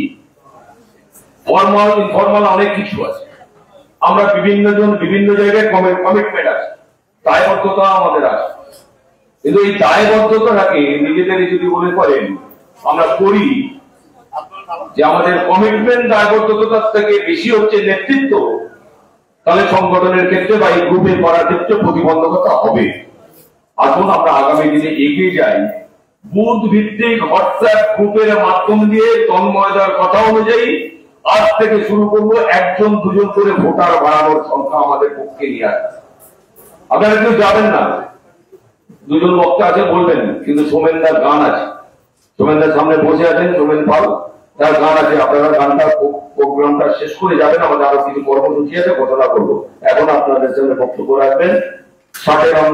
B: ফর্মাল ইনফর্মাল অনেক কিছু আছে, আমরা বিভিন্ন জন বিভিন্ন জায়গায় কমিটমেন্ট আছে, দায়বদ্ধতা আমাদের আছে, কিন্তু এই দায়বদ্ধতাটাকে নিজেদের যদি বলে করেন আমরা করি যে আমাদের কমিটমেন্ট দায়বদ্ধতার থেকে বেশি হচ্ছে নেতৃত্ব, তাহলে সংগঠনের ক্ষেত্রে বা এই গ্রুপে করার ক্ষেত্রে প্রতিবন্ধকতা হবে। আসুন আমরা আগামী দিনে এগিয়ে যাই, বুথ ভিত্তিক হোয়াটসঅ্যাপ গ্রুপের মাধ্যম দিয়ে তন্ময়দার কথা অনুযায়ী আজ থেকে শুরু করবো 1 জন 2 জন করে ভোটার বাড়ানোর সংখ্যা আমাদের পক্ষে নিয়ে আসে। আপনারা কেউ যাবেন না, 2 জন বক্তা আছে বলবেন, কিন্তু সোমেনদার গান আছে, সোমেনদার সামনে বসে আছেন সোমেন পাল, তার গান আছে, আপনারা গানটা প্রোগ্রামটা শেষ করে যাবেন, আমাদের আরো কিছু কর্মসূচি আছে, ঘোষণা করবো। এখন আপনাদের সামনে বক্তব্য রাখবেন 60-এর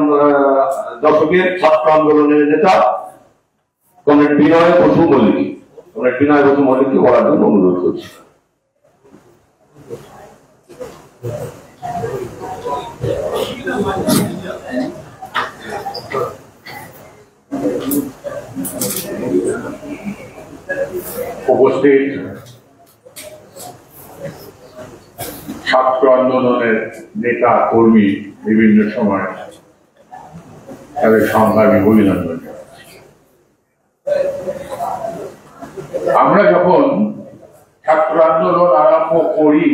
B: দশকের ছাত্র আন্দোলনের নেতা কমরেড বিনয় বসু মল্লিক। কমরেড বিনয় বসু মল্লিককে বলার জন্য অনুরোধ করছি।
F: উপস্থিত ছাত্র আন্দোলনের নেতা কর্মী, বিভিন্ন সময় তাদের সংগ্রামী অভিনন্দন জানাচ্ছি। আমরা যখন ছাত্র আন্দোলন আরম্ভ করি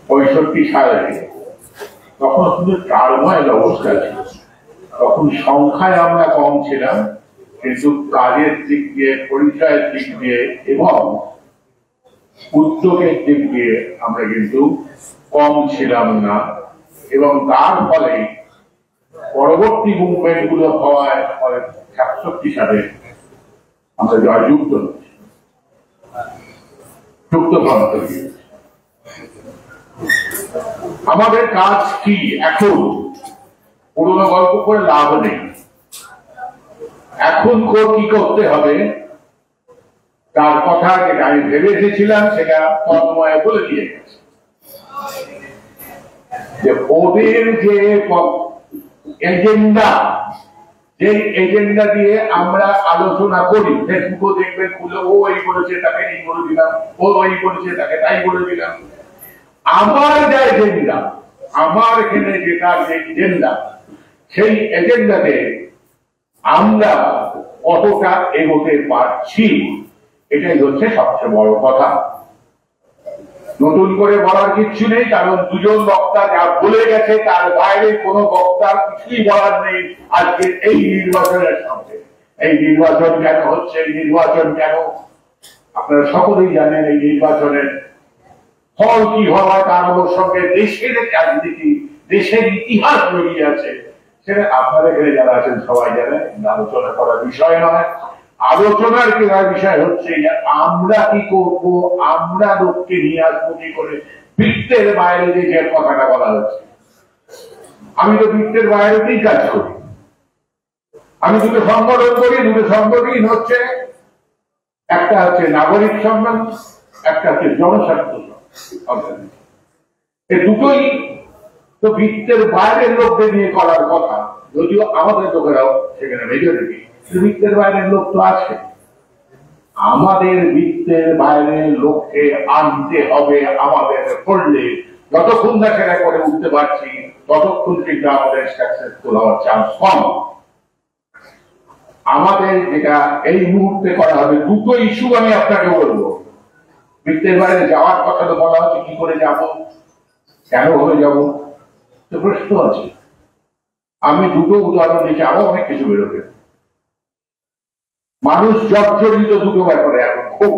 F: 65 সালে, তখন শুধু টার্মাইল অবস্থা ছিল, তখন সংখ্যায় আমরা কম ছিলাম, কিন্তু কাজের দিক দিয়ে, পরিচয়ের দিক দিয়ে এবং উদ্যোগের দিক দিয়ে আমরা কিন্তু কম ছিলাম না। এবং তার ফলে পরবর্তী মুভমেন্ট গুলো হওয়ার ফলে 67 সালে আমরা জয়যুক্ত যুক্তফ্রন্ট। আমাদের কাজ কি? এখন পুরোনো গল্প করে লাভ নেই, এখন কি করতে হবে তার কথা যেটা আমি ভেবে এসেছিলাম সেটা তন্ময় বলে দিয়ে গেছে, যে ওদের যে এজেন্ডা, যে এজেন্ডা দিয়ে আমরা আলোচনা করি, ফেসবুকও দেখবেন খুলে, ও এই বলেছে তাকে এই বলে দিলাম, ও এই বলেছে তাকে তাই বলে দিলাম। আমার যে এজেন্ডা, আমার এখানে যেটা যে এজেন্ডা, সেই এজেন্ডাতে আমরা কতটা এগোতে পারছি, এটাই হচ্ছে সবচেয়ে বড় কথা।
G: নতুন করে বলার কিচ্ছু নেই, কারণ দুজন বক্তা যা বলে গেছে তার বাইরে কোনো বক্তার কিছুই বলার নেই আজকে এই নির্বাচনের সামনে। এই নির্বাচন কেন হচ্ছে, এই নির্বাচন কেন, আপনারা সকলেই জানেন। এই নির্বাচনের ফল কি হওয়া, তার সঙ্গে দেশের রাজনীতি, দেশের ইতিহাস জড়িয়ে আছে, সেটা আপনারা এখানে যারা আছেন সবাই জানেন। আলোচনা করার বিষয় নয়, আলোচনার বিষয় হচ্ছে আমরা কি করব, আমরা লোককে নিয়ে আসবো কি করে। বৃত্তের বাইরে যে কথাটা বলা হচ্ছে, আমি তো বৃত্তের বাইরেতেই কাজ করি। আমি দুটো সংগঠন করি, দুটো সংগঠন হচ্ছে, একটা হচ্ছে নাগরিক সম্মান, একটা হচ্ছে জনস্বার্থ। এই দুটোই তো বৃত্তের বাইরের লোকদের নিয়ে করার কথা, যদিও আমাদের লোকেরাও সেখানে মেজরিটি। বৃত্তের বাইরের লোক তো আছে, আমাদের বৃত্তের বাইরের লোককে আনতে হবে। আমাদের করলে যতক্ষণ না সেটা করে উঠতে পারছি ততক্ষণ কিন্তু আমাদের সাকসেসফুল হওয়ার চান্স কম। আমাদের যেটা এই মুহূর্তে করা হবে, দুটো ইস্যু আমি আপনাকে বলবো। বৃত্তের বাইরে যাওয়ার কথা তো বলা হচ্ছে, কি করে যাব, কেন ভাবে যাব, তো প্রশ্ন আছে। আমি দুটো উদাহরণ দিচ্ছি, আরো অনেক কিছু বেরোবে। মানুষ জর্জরিত দুটো ব্যাপারে এখন খুব,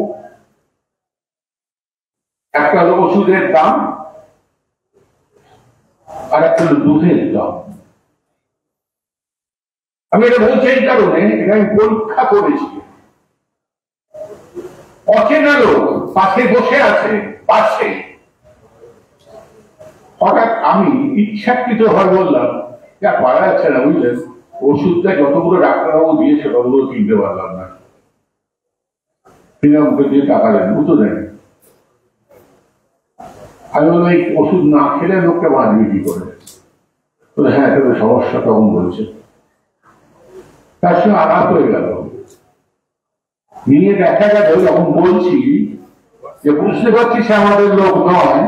G: একটা হলো ওষুধের দাম, আর একটা হলো দুধের দাম। আমি এটা বলছি এই কারণে, এটা আমি পরীক্ষা করেছি। অচেনা লোক পাশে বসে আছে, পাশে হঠাৎ আমি ইচ্ছাকৃত ভাবে বললাম, যা পারা যাচ্ছে না বুঝলেন, ওষুধটা যতগুলো ডাক্তারবাবু দিয়েছে ততগুলো কিনতে পারলাম না। মুখে দিয়ে টাকা দেন, বুঝতে দেন। আমি বললাম এই ওষুধ না খেলে লোককে বাঁচবে কি করে। হ্যাঁ, তবে সমস্যা তখন বলছে। তার সঙ্গে আঘাত হয়ে গেল, নিয়ে দেখা গেল যখন বলছি যে বুঝতে পারছি সে আমাদের লোক নয়,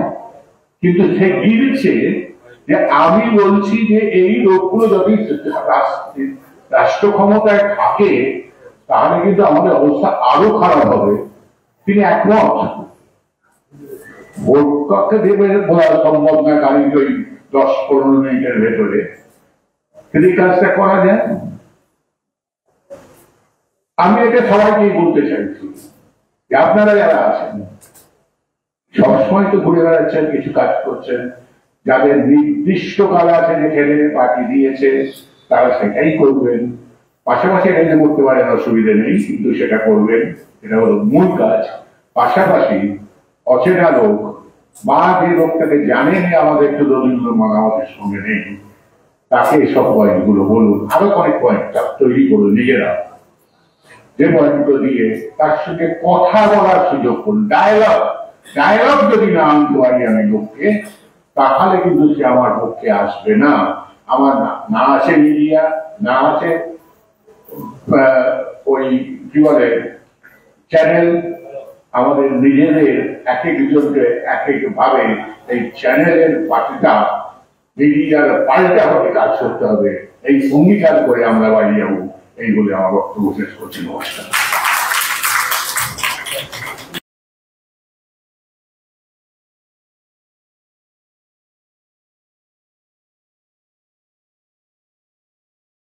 G: কিন্তু সে গিলছে যে আমি বলছি যে এই লোকগুলো যদি রাষ্ট্র ক্ষমতায় থাকে তাহলে কিন্তু আমাদের অবস্থা আরো খারাপ হবে। তিনি একমত। ভোট কক্ষে দেবে বলা সম্ভব না কারণ ওই 10-15 মিনিটের ভেতরে, কিন্তু এই কাজটা করা যায়। আমি এটা সবাইকেই বলতে চাইছি যে আপনারা যারা আছেন সবসময় তো ঘুরে বেড়াচ্ছেন, কিছু কাজ করছেন, যাদের নির্দিষ্ট কাজ আছে যেখানে পার্টি দিয়েছে তারা সেটাই করবেন। পাশাপাশি এটা করতে পারেন, অসুবিধা নেই, কিন্তু সেটা করবেন, এটা হলো মূল কাজ। পাশাপাশি অচেনা লোক বা যে লোকটাকে জানেন আমাদের একটু রবীন্দ্র আমাদের সঙ্গে নেই, তাকে এসব পয়েন্টগুলো বলুন। আরো অনেক পয়েন্ট তৈরি করুন নিজেরা, যে পয়েন্টগুলো দিয়ে তার সঙ্গে কথা বলার সুযোগ করুন। ডায়লগ যদি না আনতে পারি আমি লোককে, তাহলে কিন্তু সে আমার পক্ষে আসবে না। আমার না আছে মিডিয়া, না আছে ওই কি বলে চ্যানেল, আমাদের নিজেদের এক একজনকে এক এক ভাবে এই চ্যানেলের পাল্টা, মিডিয়ার পাল্টা ভাবে কাজ করতে হবে। এই অঙ্গীকার করে আমরা বাড়ি যাবো, এই বলে আমার বক্তব্য শেষ করছি। নমস্কার।